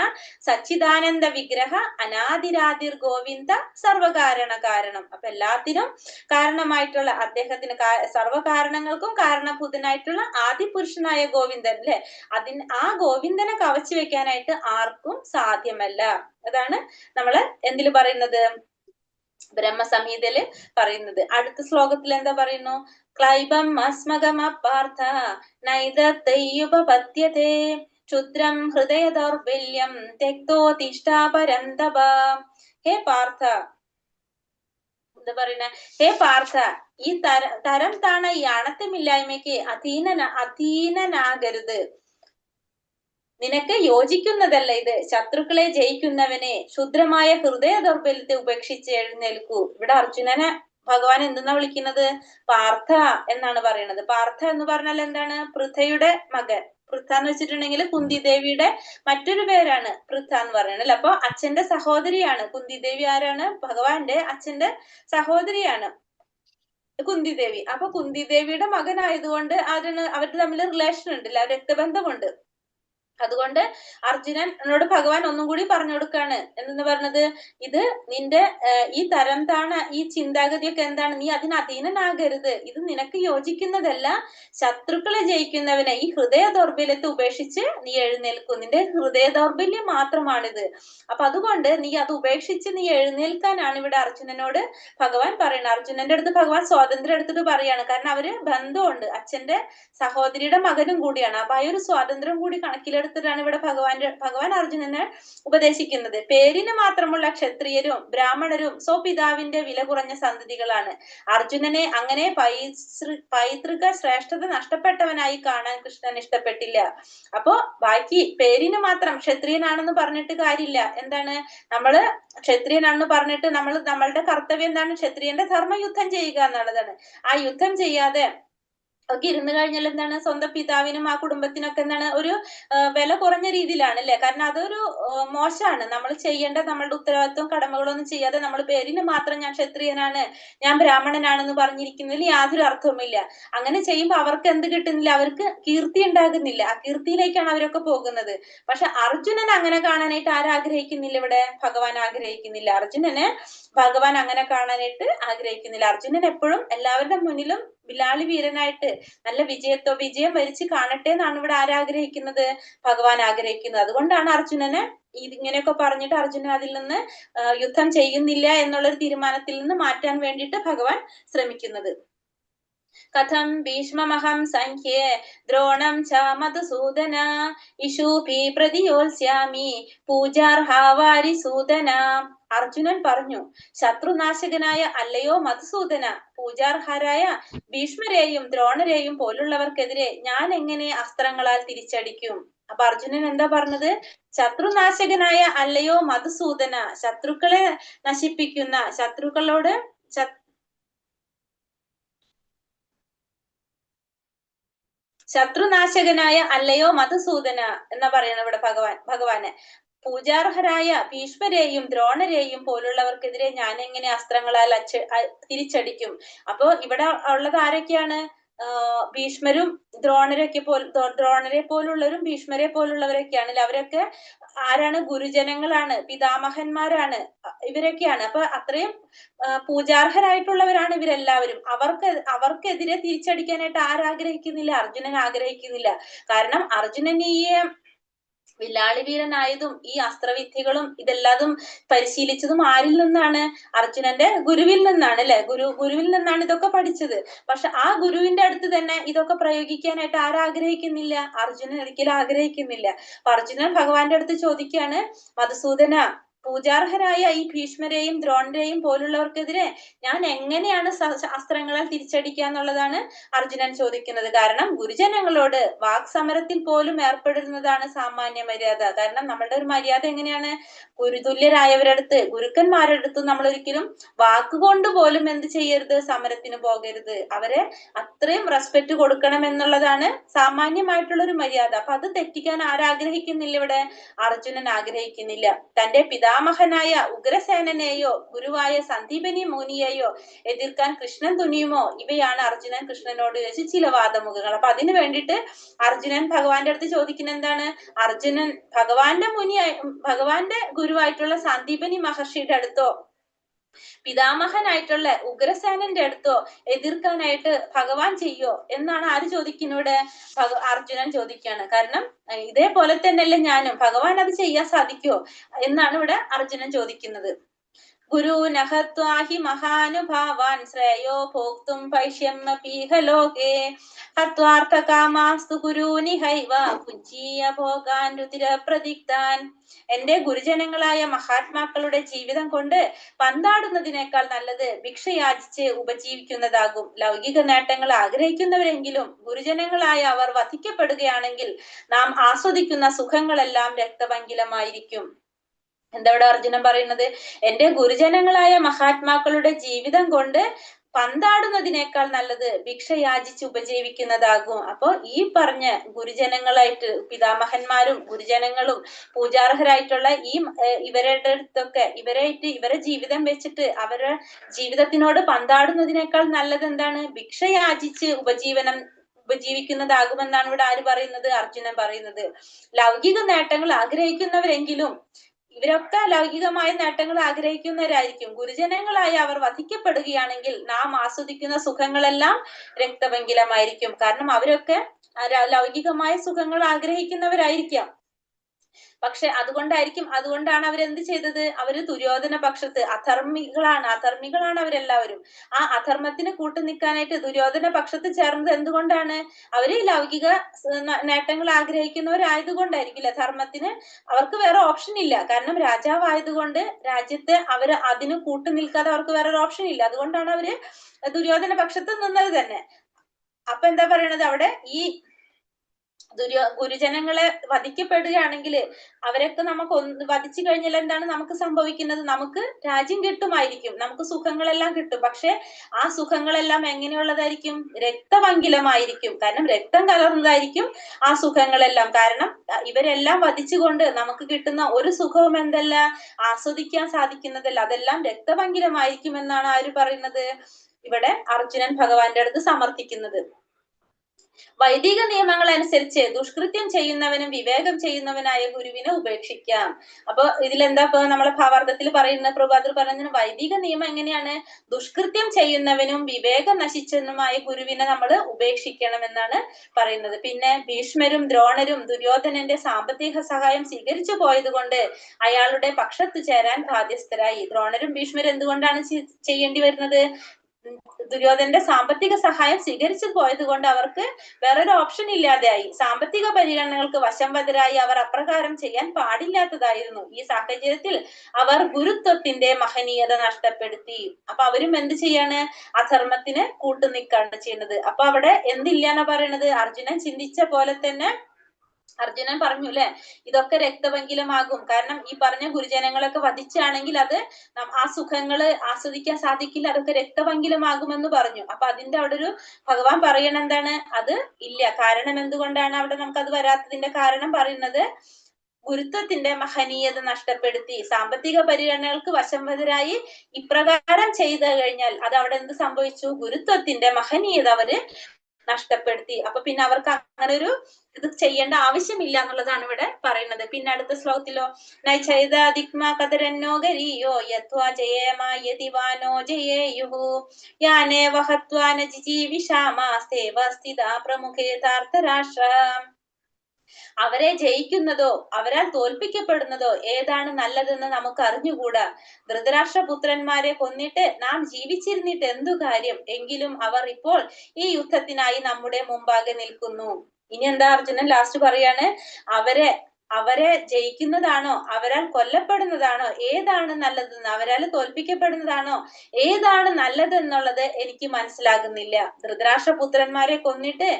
സച്ചിദാനന്ദ വിഗ്രഹ അനാദിരാദിർ ഗോവിന്ദ സർവകാരണ കാരണം. അപ്പൊ എല്ലാത്തിനും കാരണമായിട്ടുള്ള അദ്ദേഹത്തിന്, സർവ്വകാരണങ്ങൾക്കും കാരണഭൂതനായിട്ടുള്ള ആദിപുരുഷനായ ഗോവിന്ദൻ അല്ലെ, ആ ഗോവിന്ദനെ കവച്ചു വെക്കാനായിട്ട് ആർക്കും സാധ്യമല്ല. അതാണ് നമ്മള് എന്തില് പറയുന്നത്? ബ്രഹ്മസംഹിതയില് പറയുന്നത്. അടുത്ത ശ്ലോകത്തിൽ എന്താ പറയുന്നു? ക്ലൈബം അസ്മഗമപാർത്ഥ നൈതയുപപത്യതേ ക്ഷുദ്രം ഹൃദയ ദൗർബല്യം തെക്തോതിഷ്ഠാ പരന്തപ. ഹേ പാർത്ഥ, എന്താ പറയുന്ന? ഹേ പാർത്ഥ, ഈ തരം താണ ഈ അണത്തമില്ലായ്മയ്ക്ക് അധീനനാകരുത്. നിനക്ക് യോജിക്കുന്നതല്ല ഇത്. ശത്രുക്കളെ ജയിക്കുന്നവനെ, ക്ഷുദ്രമായ ഹൃദയ ദൗർബല്യത്തെ ഉപേക്ഷിച്ച് എഴുന്നേൽക്കൂ. ഇവിടെ അർജുനനെ ഭഗവാൻ എന്തെന്നാ വിളിക്കുന്നത്? പാർത്ഥ എന്നാണ് പറയുന്നത്. പാർത്ഥ എന്ന് പറഞ്ഞാൽ എന്താണ്? പൃഥയുടെ മകൻ. പൃഥ എന്ന് വെച്ചിട്ടുണ്ടെങ്കിൽ കുന്തി ദേവിയുടെ മറ്റൊരു പേരാണ് പൃഥ എന്ന് പറയുന്നത്. അപ്പൊ അച്ഛന്റെ സഹോദരിയാണ് കുന്തി ദേവി. ആരാണ്? ഭഗവാന്റെ അച്ഛന്റെ സഹോദരിയാണ് കുന്തി ദേവി. അപ്പൊ കുന്തി ദേവിയുടെ മകനായതുകൊണ്ട് അവർ തമ്മിൽ റിലേഷൻ ഉണ്ട്, രക്തബന്ധമുണ്ട്. അതുകൊണ്ട് അർജുനനോട് ഭഗവാൻ ഒന്നും കൂടി പറഞ്ഞു കൊടുക്കാണ്. എന്തെന്ന് പറഞ്ഞത്? ഇത് നിന്റെ ഈ തരം താണ ഈ ചിന്താഗതിയൊക്കെ എന്താണ്? നീ അതിന് അധീനനാകരുത്. ഇത് നിനക്ക് യോജിക്കുന്നതല്ല. ശത്രുക്കളെ ജയിക്കുന്നവനെ, ഈ ഹൃദയ ദൗർബല്യത്തെ ഉപേക്ഷിച്ച് നീ എഴുന്നേൽക്കും. നിന്റെ ഹൃദയ ദൗർബല്യം മാത്രമാണിത്. അപ്പൊ അതുകൊണ്ട് നീ അത് ഉപേക്ഷിച്ച് നീ എഴുന്നേൽക്കാനാണ് ഇവിടെ അർജുനനോട് ഭഗവാൻ പറയുന്നത്. അർജുനന്റെ അടുത്ത് ഭഗവാൻ സ്വാതന്ത്ര്യം എടുത്തിട്ട് പറയാണ്. കാരണം അവര് ബന്ധമുണ്ട്, അച്ഛന്റെ സഹോദരിയുടെ മകനും കൂടിയാണ്. അപ്പൊ ആ ഒരു സ്വാതന്ത്ര്യം കൂടി കണക്കിലെടുത്തിട്ടാണ് ഇവിടെ ഭഗവാൻ അർജുനനെ ഉപദേശിക്കുന്നത്. പേരിന് മാത്രമുള്ള ക്ഷത്രിയരും ബ്രാഹ്മണരും സ്വപിതാവിന്റെ വില കുറഞ്ഞ സന്തതികളാണ്. അർജുനനെ അങ്ങനെ പൈതൃക ശ്രേഷ്ഠത നഷ്ടപ്പെട്ടവനായി കാണാൻ കൃഷ്ണൻ ഇഷ്ടപ്പെട്ടില്ല. അപ്പോ ബാക്കി പേരിന് മാത്രം ക്ഷത്രിയനാണെന്ന് പറഞ്ഞിട്ട് കാര്യമില്ല. എന്താണ്? നമ്മള് ക്ഷത്രിയനാണെന്ന് പറഞ്ഞിട്ട് നമ്മളുടെ കർത്തവ്യം എന്താണ്? ക്ഷത്രിയന്റെ ധർമ്മയുദ്ധം ചെയ്യുക എന്നുള്ളതാണ്. ആ യുദ്ധം ചെയ്യാതെ ഒക്കെ ഇരുന്ന് കഴിഞ്ഞാൽ എന്താണ്? സ്വന്തം പിതാവിനും ആ കുടുംബത്തിനൊക്കെ എന്താണ്? ഒരു വില കുറഞ്ഞ രീതിയിലാണ് അല്ലെ? കാരണം അതൊരു മോശമാണ്. നമ്മൾ ചെയ്യേണ്ട നമ്മളുടെ ഉത്തരവാദിത്വം കടമകളൊന്നും ചെയ്യാതെ നമ്മൾ പേരിന് മാത്രം ഞാൻ ക്ഷത്രിയനാണ്, ഞാൻ ബ്രാഹ്മണനാണെന്ന് പറഞ്ഞിരിക്കുന്നതിൽ യാതൊരു അർത്ഥവുമില്ല. അങ്ങനെ ചെയ്യുമ്പോൾ അവർക്ക് എന്ത് കിട്ടുന്നില്ല? അവർക്ക് കീർത്തി ഉണ്ടാകുന്നില്ല. ആ കീർത്തിയിലേക്കാണ് അവരൊക്കെ പോകുന്നത്. പക്ഷെ അർജുനൻ അങ്ങനെ കാണാനായിട്ട് ആരാഗ്രഹിക്കുന്നില്ല? ഇവിടെ ഭഗവാൻ ആഗ്രഹിക്കുന്നില്ല. അർജുനന് ഭഗവാൻ അങ്ങനെ കാണാനായിട്ട് ആഗ്രഹിക്കുന്നില്ല. അർജുനൻ എപ്പോഴും എല്ലാവരുടെ മുന്നിലും ബിലാളി വീരനായിട്ട് നല്ല വിജയം വരിച്ച് കാണട്ടെ എന്നാണ് ഇവിടെ ആരാഗ്രഹിക്കുന്നത്, ഭഗവാൻ ആഗ്രഹിക്കുന്നത്. അതുകൊണ്ടാണ് അർജുനന് ഇതിങ്ങനെയൊക്കെ പറഞ്ഞിട്ട് അർജുനൻ അതിൽ നിന്ന് യുദ്ധം ചെയ്യുന്നില്ല എന്നുള്ളൊരു തീരുമാനത്തിൽ നിന്ന് മാറ്റാൻ വേണ്ടിയിട്ട് ഭഗവാൻ ശ്രമിക്കുന്നത്. കഥം ഭീഷ്മമഹം സംഖ്യേ ദ്രോണം ച മധുസൂദന ഇഷൂഭി പ്രതിയോത്സ്യാമി പൂജാർഹാവാരിസൂദന. അർജുനൻ പറഞ്ഞു, ശത്രുനാശകനായ അല്ലയോ മധുസൂദന, പൂജാർഹരായ ഭീഷ്മരെയും ദ്രോണരെയും പോലുള്ളവർക്കെതിരെ ഞാൻ എങ്ങനെ അസ്ത്രങ്ങളാൽ തിരിച്ചടിക്കും? അപ്പൊ അർജുനൻ എന്താ പറഞ്ഞത്? ശത്രുനാശകനായ അല്ലയോ മധുസൂദന, ശത്രുക്കളെ നശിപ്പിക്കുന്ന, ശത്രുനാശകനായ അല്ലയോ മധുസൂദന എന്നാ പറയുന്നത് ഇവിടെ ഭഗവാന്. പൂജാർഹരായ ഭീഷ്മരെയും ദ്രോണരെയും പോലുള്ളവർക്കെതിരെ ഞാൻ എങ്ങനെ അസ്ത്രങ്ങളാൽ തിരിച്ചടിക്കും? അപ്പോ ഇവിടെ ഉള്ളത് ആരൊക്കെയാണ്? ഭീഷ്മരും ദ്രോണരെ പോലുള്ളവരും ഭീഷ്മരെ പോലുള്ളവരൊക്കെയാണ്. അവരൊക്കെ ആരാണ്? ഗുരുജനങ്ങളാണ്, പിതാമഹന്മാരാണ്, ഇവരൊക്കെയാണ്. അപ്പൊ അത്രയും പൂജാർഹരായിട്ടുള്ളവരാണ് ഇവരെല്ലാവരും. അവർക്കെതിരെ തിരിച്ചടിക്കാനായിട്ട് ആരാഗ്രഹിക്കുന്നില്ല? അർജുനൻ ആഗ്രഹിക്കുന്നില്ല. കാരണം അർജുനൻ ഈ വില്ലാളി വീരനായതും ഈ അസ്ത്രവിദ്യകളും ഇതെല്ലാതും പരിശീലിച്ചതും ആരിൽ നിന്നാണ്? അർജുനന്റെ ഗുരുവിൽ നിന്നാണ്, അല്ലെ? ഗുരുവിൽ നിന്നാണ് ഇതൊക്കെ പഠിച്ചത്. പക്ഷെ ആ ഗുരുവിന്റെ അടുത്ത് തന്നെ ഇതൊക്കെ പ്രയോഗിക്കാനായിട്ട് ആരാഗ്രഹിക്കുന്നില്ല? അർജുനൻ ഒരിക്കലും ആഗ്രഹിക്കുന്നില്ല. അപ്പൊ അർജുനൻ ഭഗവാന്റെ അടുത്ത് ചോദിക്കുകയാണ്, മധുസൂദന, പൂജാർഹരായ ഈ ഭീഷ്മരെയും ദ്രോണരെയും പോലുള്ളവർക്കെതിരെ ഞാൻ എങ്ങനെയാണ് അസ്ത്രങ്ങളാൽ തിരിച്ചടിക്കുക എന്നുള്ളതാണ് അർജുനൻ ചോദിക്കുന്നത്. കാരണം ഗുരുജനങ്ങളോട് വാക്സമരത്തിൽ പോലും ഏർപ്പെടുന്നതാണ് സാമാന്യ മര്യാദ. കാരണം നമ്മളുടെ ഒരു മര്യാദ എങ്ങനെയാണ്? ഗുരുതുല്യരായവരുടെ അടുത്ത്, ഗുരുക്കന്മാരുടെ അടുത്ത് നമ്മൾ ഒരിക്കലും വാക്കുകൊണ്ട് പോലും എന്ത് ചെയ്യരുത്? സമരത്തിന് പോകരുത്. അവരെ അത്രയും റെസ്പെക്ട് കൊടുക്കണം എന്നുള്ളതാണ് സാമാന്യമായിട്ടുള്ള ഒരു മര്യാദ. അപ്പൊ അത് തെറ്റിക്കാൻ ആരാഗ്രഹിക്കുന്നില്ല ഇവിടെ? അർജുനൻ ആഗ്രഹിക്കുന്നില്ല. തന്റെ പിതാമഹനായ ഉഗ്രസേനനെയോ ഗുരുവായ സന്ദീപനി മുനിയെയോ എതിർക്കാൻ കൃഷ്ണൻ തുനിയുമോ? ഇവയാണ് അർജുനൻ കൃഷ്ണനോട് ചോദിച്ച ചില വാദമുഖങ്ങൾ. അപ്പൊ അതിനു വേണ്ടിയിട്ട് അർജുനൻ ഭഗവാന്റെ അടുത്ത് ചോദിക്കുന്ന എന്താണ്? അർജുനൻ ഭഗവാന്റെ ഗുരുവായിട്ടുള്ള സന്ദീപനി മഹർഷിയുടെ അടുത്തോ പിതാമഹനായിട്ടുള്ള ഉഗ്രസേനന്റെ അടുത്തോ എതിർക്കാനായിട്ട് ഭഗവാൻ ചെയ്യോ എന്നാണ് ആര് ചോദിക്കുന്നവിടെ? അർജുനൻ ചോദിക്കുകയാണ്. കാരണം ഇതേപോലെ തന്നെയല്ലേ ഞാനും, ഭഗവാൻ അത് ചെയ്യാൻ സാധിക്കുമോ എന്നാണ് ഇവിടെ അർജുനൻ ചോദിക്കുന്നത്. ഗുരുനഹത്വാഹി മഹാനുഭാവാൻ ശ്രേയോ ഭോക്തും പൈഷ്യമപീഹ ലോകേ ഹത്വാർത്ഥകാമാസ്തു ഗുരൂനിഹൈവ പുഞ്ചീയ ഭോഗാൻ രുതിരപ്രതിക്താൻ. എന്റെ ഗുരുജനങ്ങളായ മഹാത്മാക്കളുടെ ജീവിതം കൊണ്ട് പന്താടുന്നതിനേക്കാൾ നല്ലത് ഭിക്ഷയാചിച്ച് ഉപജീവിക്കുന്നതാകും. ലൗകിക നേട്ടങ്ങൾ ആഗ്രഹിക്കുന്നവരെങ്കിലും ഗുരുജനങ്ങളായ അവർ വധിക്കപ്പെടുകയാണെങ്കിൽ നാം ആസ്വദിക്കുന്ന സുഖങ്ങളെല്ലാം രക്തപങ്കിലമായിരിക്കും. എന്താ ഇവിടെ അർജുനൻ പറയുന്നത്? എന്റെ ഗുരുജനങ്ങളായ മഹാത്മാക്കളുടെ ജീവിതം കൊണ്ട് പന്താടുന്നതിനേക്കാൾ നല്ലത് ഭിക്ഷയാചിച്ച് ഉപജീവിക്കുന്നതാകും. അപ്പൊ ഈ പറഞ്ഞ ഗുരുജനങ്ങളായിട്ട് പിതാമഹന്മാരും ഗുരുജനങ്ങളും പൂജാർഹരായിട്ടുള്ള ഇവരുടെ അടുത്തൊക്കെ ഇവരെ ജീവിതം വെച്ചിട്ട് അവരുടെ ജീവിതത്തിനോട് പന്താടുന്നതിനേക്കാൾ നല്ലത് എന്താണ്? ഭിക്ഷയാചിച്ച് ഉപജീവിക്കുന്നതാകുമെന്നാണ് ഇവിടെ ആര് പറയുന്നത്? അർജുനൻ പറയുന്നത്. ലൗകിക നേട്ടങ്ങൾ ആഗ്രഹിക്കുന്നവരെങ്കിലും ഇവരൊക്കെ ലൗകികമായ നേട്ടങ്ങൾ ആഗ്രഹിക്കുന്നവരായിരിക്കും. ഗുരുജനങ്ങളായ അവർ വധിക്കപ്പെടുകയാണെങ്കിൽ നാം ആസ്വദിക്കുന്ന സുഖങ്ങളെല്ലാം രക്തപങ്കിലമായിരിക്കും. കാരണം അവരൊക്കെ ലൗകികമായ സുഖങ്ങൾ ആഗ്രഹിക്കുന്നവരായിരിക്കാം. പക്ഷെ അതുകൊണ്ടാണ് അവരെന്ത് ചെയ്തത്? അവര് ദുര്യോധന പക്ഷത്ത് അധർമ്മികളാണ് അവരെല്ലാവരും. ആ അധർമ്മത്തിന് കൂട്ടു നിൽക്കാനായിട്ട് ദുര്യോധന പക്ഷത്ത് ചേർന്നത് എന്തുകൊണ്ടാണ്? അവര് ലൗകിക നേട്ടങ്ങൾ ആഗ്രഹിക്കുന്നവരായതുകൊണ്ടായിരിക്കില്ല. ധർമ്മത്തിന് അവർക്ക് വേറെ ഓപ്ഷൻ ഇല്ല. കാരണം രാജാവായതുകൊണ്ട് രാജ്യത്തെ അവര് അതിന് കൂട്ടു നിൽക്കാതെ അവർക്ക് വേറൊരു ഓപ്ഷൻ ഇല്ല. അതുകൊണ്ടാണ് അവര് ദുര്യോധന പക്ഷത്ത് നിന്നത് തന്നെ. അപ്പൊ എന്താ പറയണത് അവിടെ? ഈ ഗുരുജനങ്ങളെ വധിക്കപ്പെടുകയാണെങ്കിൽ അവരൊക്കെ നമുക്ക് വധിച്ചു കഴിഞ്ഞാൽ എന്താണ് നമുക്ക് സംഭവിക്കുന്നത്? നമുക്ക് രാജ്യം കിട്ടുമായിരിക്കും, നമുക്ക് സുഖങ്ങളെല്ലാം കിട്ടും. പക്ഷെ ആ സുഖങ്ങളെല്ലാം എങ്ങനെയുള്ളതായിരിക്കും? രക്തപങ്കിലമായിരിക്കും. കാരണം രക്തം കലർന്നതായിരിക്കും ആ സുഖങ്ങളെല്ലാം. കാരണം ഇവരെല്ലാം വധിച്ചുകൊണ്ട് നമുക്ക് കിട്ടുന്ന ഒരു സുഖവും എന്തല്ല? ആസ്വദിക്കാൻ സാധിക്കുന്നതല്ല. അതെല്ലാം രക്തപങ്കിലമായിരിക്കും എന്നാണ് ആര് പറയുന്നത്? ഇവിടെ അർജുനൻ ഭഗവാന്റെ അടുത്ത് സമർത്ഥിക്കുന്നത്. വൈദിക നിയമങ്ങൾ അനുസരിച്ച് ദുഷ്കൃത്യം ചെയ്യുന്നവനും വിവേകം ചെയ്യുന്നവനായ ഗുരുവിനെ ഉപേക്ഷിക്കാം. അപ്പൊ ഇതിലെന്താ ഇപ്പൊ നമ്മളെ ഭാവാർത്ഥത്തിൽ പറയുന്ന പ്രഭാതർ പറയുന്ന വൈദിക നിയമം എങ്ങനെയാണ്? ദുഷ്കൃത്യം ചെയ്യുന്നവനും വിവേകം നശിച്ചവനുമായ ഗുരുവിനെ നമ്മൾ ഉപേക്ഷിക്കണം എന്നാണ് പറയുന്നത്. പിന്നെ ഭീഷ്മരും ദ്രോണരും ദുര്യോധനന്റെ സാമ്പത്തിക സഹായം സ്വീകരിച്ചു പോയത് കൊണ്ട് അയാളുടെ പക്ഷത്ത് ചേരാൻ ബാധ്യസ്ഥരായി. ദ്രോണരും ഭീഷ്മരും എന്തുകൊണ്ടാണ് ചെയ്യേണ്ടി വരുന്നത്? ദുര്യോധനന്റെ സാമ്പത്തിക സഹായം സ്വീകരിച്ചു പോയത് കൊണ്ട് അവർക്ക് വേറൊരു ഓപ്ഷൻ ഇല്ലാതെയായി. സാമ്പത്തിക പരിഗണനകൾക്ക് വശംവദരായി അവർ അപ്രകാരം ചെയ്യാൻ പാടില്ലാത്തതായിരുന്നു. ഈ സാഹചര്യത്തിൽ അവർ ഗുരുത്വത്തിന്റെ മഹനീയത നഷ്ടപ്പെടുത്തി. അപ്പൊ അവരും എന്ത് ചെയ്യാണ്? അധർമ്മത്തിന് കൂട്ടുനിൽക്കാണ് ചെയ്യുന്നത്. അപ്പൊ അവിടെ എന്തില്ലാന്നാ പറയണത്? അർജുനൻ ചിന്തിച്ച പോലെ തന്നെ അർജുനൻ പറഞ്ഞു അല്ലെ, ഇതൊക്കെ രക്തപങ്കിലമാകും. കാരണം ഈ പറഞ്ഞ ഗുരുജനങ്ങളൊക്കെ വധിച്ചാണെങ്കിൽ അത് ആ സുഖങ്ങള് ആസ്വദിക്കാൻ സാധിക്കില്ല, അതൊക്കെ രക്തപങ്കിലമാകുമെന്ന് പറഞ്ഞു. അപ്പൊ അതിന്റെ അവിടെ ഒരു ഭഗവാൻ പറയണ എന്താണ്? അത് ഇല്ല. കാരണം എന്തുകൊണ്ടാണ് അവിടെ നമുക്കത് വരാത്തതിന്റെ കാരണം പറയുന്നത് ഗുരുത്വത്തിന്റെ മഹനീയത നഷ്ടപ്പെടുത്തി. സാമ്പത്തിക പരിഗണനകൾക്ക് വശംവദരായി ഇപ്രകാരം ചെയ്തു കഴിഞ്ഞാൽ അത് അവിടെ എന്ത് സംഭവിച്ചു? ഗുരുത്വത്തിന്റെ മഹനീയത അവര് നഷ്ടപ്പെടുത്തി. അപ്പൊ പിന്നെ അവർക്ക് അങ്ങനെ ഒരു ഇത് ചെയ്യേണ്ട ആവശ്യമില്ല എന്നുള്ളതാണ് ഇവിടെ പറയുന്നത്. പിന്നെ അടുത്ത ശ്ലോകത്തിലോ നൈചൈതാദിക്മകതരന്നോ ഗരീയോ യത്വാ ജയേമായതിവാനോ ജയേയുഹു യാനേ വഹത്വാന ജിജീവിഷാമാസ്തേവസ്ഥിതാ പ്രമുഖേതാർത്ഥരാഷ്ട്ര. അവരെ ജയിക്കുന്നതോ അവരാൽ തോൽപ്പിക്കപ്പെടുന്നതോ ഏതാണ് നല്ലതെന്ന് നമുക്ക് അറിഞ്ഞുകൂടാ. ധൃതരാഷ്ട്രപുത്രന്മാരെ കൊന്നിട്ട് നാം ജീവിച്ചിരുന്നിട്ട് എന്തു കാര്യം? എങ്കിലും അവർ ഇപ്പോൾ ഈ യുദ്ധത്തിനായി നമ്മുടെ മുമ്പാകെ നിൽക്കുന്നു. ഇനി എന്താ അർജുനൻ ലാസ്റ്റ് പറയാണ്? അവരെ ജയിക്കുന്നതാണോ അവരാൽ കൊല്ലപ്പെടുന്നതാണോ ഏതാണ് നല്ലതെന്ന്, അവരാൽ തോൽപ്പിക്കപ്പെടുന്നതാണോ ഏതാണ് നല്ലതെന്നുള്ളത് എനിക്ക് മനസ്സിലാകുന്നില്ല. ധൃതരാഷ്ട്രപുത്രന്മാരെ കൊന്നിട്ട്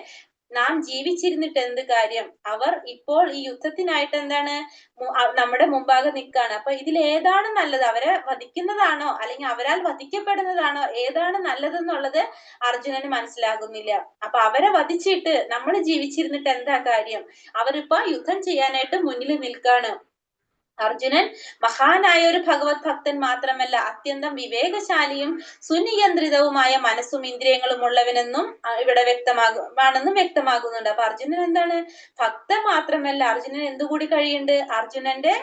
നാം ജീവിച്ചിരുന്നിട്ട് എന്ത് കാര്യം? അവർ ഇപ്പോൾ ഈ യുദ്ധത്തിനായിട്ട് എന്താണ് നമ്മുടെ മുമ്പാകെ നിൽക്കാണ്. അപ്പൊ ഇതിൽ ഏതാണ് നല്ലത്? അവരെ വധിക്കുന്നതാണോ അല്ലെങ്കിൽ അവരാൽ വധിക്കപ്പെടുന്നതാണോ ഏതാണ് നല്ലതെന്നുള്ളത് അർജുനന് മനസ്സിലാകുന്നില്ല. അപ്പൊ അവരെ വധിച്ചിട്ട് നമ്മൾ ജീവിച്ചിരുന്നിട്ട് എന്താ കാര്യം? അവരിപ്പോ യുദ്ധം ചെയ്യാനായിട്ട് മുന്നിൽ നിൽക്കാണ്. അർജുനൻ മഹാനായ ഒരു ഭഗവത് ഭക്തൻ മാത്രമല്ല, അത്യന്തം വിവേകശാലിയും സുനിയന്ത്രിതവുമായ മനസ്സും ഇന്ദ്രിയങ്ങളും ഉള്ളവനെന്നും ഇവിടെ വ്യക്തമാകും വ്യക്തമാകുന്നുണ്ട്. അപ്പൊ അർജുനൻ എന്താണ്? ഭക്തൻ മാത്രമല്ല, അർജുനൻ എന്തുകൂടി കഴിയുന്നുണ്ട്? അർജുനന്റെ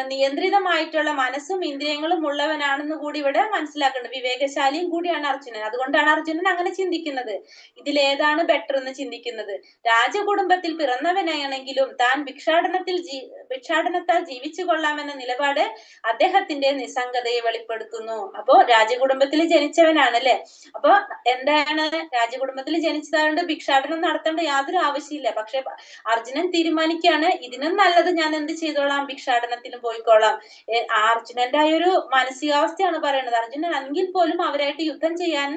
നിയന്ത്രിതമായിട്ടുള്ള മനസ്സും ഇന്ദ്രിയങ്ങളും ഉള്ളവനാണെന്ന് കൂടി ഇവിടെ മനസ്സിലാക്കുന്നുണ്ട്. വിവേകശാലിയും കൂടിയാണ് അർജുനൻ. അതുകൊണ്ടാണ് അർജുനൻ അങ്ങനെ ചിന്തിക്കുന്നത്. ഇതിലേതാണ് ബെറ്റർ എന്ന് ചിന്തിക്കുന്നത്. രാജകുടുംബത്തിൽ പിറന്നവനാണെങ്കിലും താൻ ഭിക്ഷാടനത്താൽ ജീവിച്ചു കൊള്ളാമെന്ന നിലപാട് അദ്ദേഹത്തിന്റെ നിസ്സംഗതയെ വെളിപ്പെടുത്തുന്നു. അപ്പോ രാജകുടുംബത്തിൽ ജനിച്ചവനാണ് അല്ലെ. അപ്പൊ എന്താണ്? രാജകുടുംബത്തിൽ ജനിച്ചതായതുകൊണ്ട് ഭിക്ഷാടനം നടത്തേണ്ട യാതൊരു ആവശ്യമില്ല. പക്ഷെ അർജുനൻ തീരുമാനിക്കാണ്, ഇതിനും നല്ലത് ഞാൻ എന്ത് ചെയ്തോളാം? ഭിക്ഷാടനത്തിന് പോയിക്കോളാം. അർജുനന്റെ ആ ഒരു മാനസികാവസ്ഥയാണ് പറയുന്നത്. അർജുനൻ എങ്കിൽ പോലും അവരായിട്ട് യുദ്ധം ചെയ്യാൻ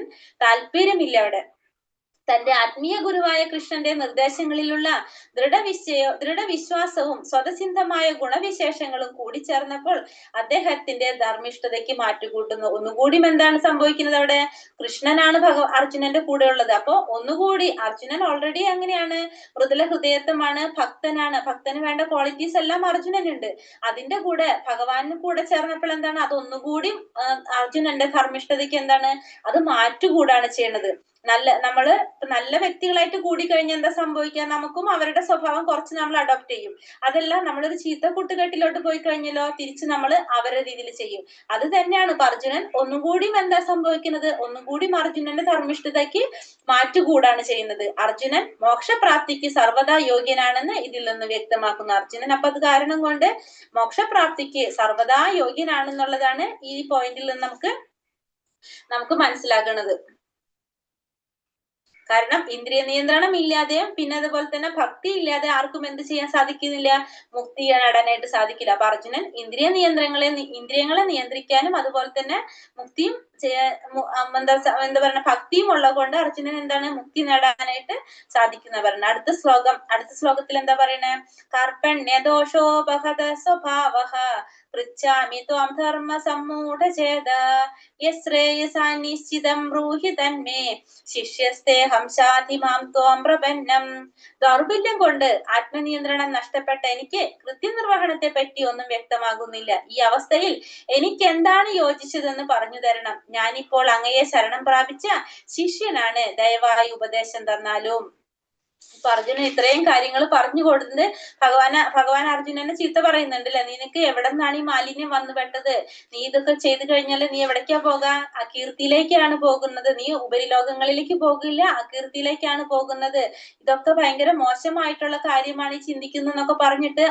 താല്പര്യമില്ല അവിടെ. തന്റെ ആത്മീയ ഗുരുവായ കൃഷ്ണന്റെ നിർദ്ദേശങ്ങളിലുള്ള ദൃഢവിശ്വാസവും സ്വതസിദ്ധമായ ഗുണവിശേഷങ്ങളും കൂടിച്ചേർന്നപ്പോൾ അദ്ദേഹത്തിന്റെ ധർമ്മിഷ്ഠതയ്ക്ക് മാറ്റുകൂട്ടുന്നു. ഒന്നുകൂടി എന്താണ് സംഭവിക്കുന്നത്? അവിടെ കൃഷ്ണനാണ് അർജുനന്റെ കൂടെ ഉള്ളത്. അപ്പൊ ഒന്നുകൂടി അർജുനൻ ഓൾറെഡി എങ്ങനെയാണ്? മൃദുല ഹൃദയത്വമാണ്, ഭക്തനാണ്. ഭക്തന് വേണ്ട ക്വാളിറ്റീസ് എല്ലാം അർജുനനുണ്ട്. അതിന്റെ കൂടെ ഭഗവാന് കൂടെ ചേർന്നപ്പോൾ എന്താണ്? അതൊന്നുകൂടി അർജുനന്റെ ധർമ്മിഷ്ഠതയ്ക്ക് എന്താണ്? അത് മാറ്റുകൂടാണ് ചെയ്യണത്. നമ്മള് നല്ല വ്യക്തികളായിട്ട് കൂടിക്കഴിഞ്ഞാൽ എന്താ സംഭവിക്കുക? നമുക്കും അവരുടെ സ്വഭാവം കുറച്ച് നമ്മൾ അഡോപ്റ്റ് ചെയ്യും. അതല്ല, നമ്മളൊരു ചീത്ത കൂട്ടുകെട്ടിലോട്ട് പോയി കഴിഞ്ഞാലോ തിരിച്ച് നമ്മൾ അവരുടെ രീതിയിൽ ചെയ്യും. അത് തന്നെയാണ് അർജുനൻ ഒന്നുകൂടി എന്താ സംഭവിക്കുന്നത്? ഒന്നുകൂടി അർജുനന്റെ ധർമ്മിഷ്ഠതയ്ക്ക് മാറ്റുകൂടാണ് ചെയ്യുന്നത്. അർജുനൻ മോക്ഷപ്രാപ്തിക്ക് സർവ്വതാ യോഗ്യനാണെന്ന് ഇതിൽ നിന്ന് വ്യക്തമാക്കുന്നു. അർജുനൻ അപ്പൊ അത് കാരണം കൊണ്ട് മോക്ഷപ്രാപ്തിക്ക് സർവ്വതാ യോഗ്യനാണെന്നുള്ളതാണ് ഈ പോയിന്റിൽ നിന്ന് നമുക്ക് മനസ്സിലാക്കുന്നത്. കാരണം ഇന്ദ്രിയ നിയന്ത്രണം ഇല്ലാതെയും പിന്നെ അതുപോലെ തന്നെ ഭക്തി ഇല്ലാതെ ആർക്കും എന്ത് ചെയ്യാൻ സാധിക്കുന്നില്ല? മുക്തി നേടാനായിട്ട് സാധിക്കില്ല. അപ്പൊ അർജുനൻ ഇന്ദ്രിയങ്ങളെ നിയന്ത്രിക്കാനും അതുപോലെ തന്നെ മുക്തിയും എന്താ പറയുക ഭക്തിയും ഉള്ളത് കൊണ്ട് അർജുനൻ എന്താണ്? മുക്തി നേടാനായിട്ട് സാധിക്കുന്ന പറയുന്നത്. അടുത്ത ശ്ലോകത്തിൽ എന്താ പറയണേ? കാർപ്പണ്യദോഷോപഹത സ്വഭാവഃ പൃച്ഛാമി ത്വാം ധർമ്മ സമ്മൂഢചേത യശ്രേയസാനിശ്ചിതം ബ്രൂഹി തന്മേ ശിഷ്യസ്തേഹം ശാധി മാം ത്വാം പ്രപന്നം. ദൗർബല്യം കൊണ്ട് ആത്മനിയന്ത്രണം നഷ്ടപ്പെട്ട എനിക്ക് കൃത്യനിർവഹണത്തെ പറ്റി ഒന്നും വ്യക്തമാകുന്നില്ല. ഈ അവസ്ഥയിൽ എനിക്ക് എന്താണ് യോജിച്ചതെന്ന് പറഞ്ഞു തരണം. ഞാനിപ്പോൾ അങ്ങയെ ശരണം പ്രാപിച്ച ശിഷ്യനാണ്, ദയവായി ഉപദേശം തന്നാലും. ഇപ്പൊ അർജുനൻ ഇത്രയും കാര്യങ്ങൾ പറഞ്ഞു കൊടുത്ത് ഭഗവാൻ അർജുനനെ ചീത്ത പറയുന്നുണ്ടല്ലേ, നിനക്ക് എവിടെ നിന്നാണ് ഈ മാലിന്യം വന്നു പെട്ടത്, നീ ഇതൊക്കെ ചെയ്തു കഴിഞ്ഞാൽ നീ എവിടേക്കാ പോകാ, അകീർത്തിയിലേക്കാണ് പോകുന്നത്, നീ ഉപരിലോകങ്ങളിലേക്ക് പോകില്ല, അകീർത്തിയിലേക്കാണ് പോകുന്നത്, ഇതൊക്കെ ഭയങ്കര മോശമായിട്ടുള്ള കാര്യമാണ് ഈ ചിന്തിക്കുന്നതെന്നൊക്കെ പറഞ്ഞിട്ട്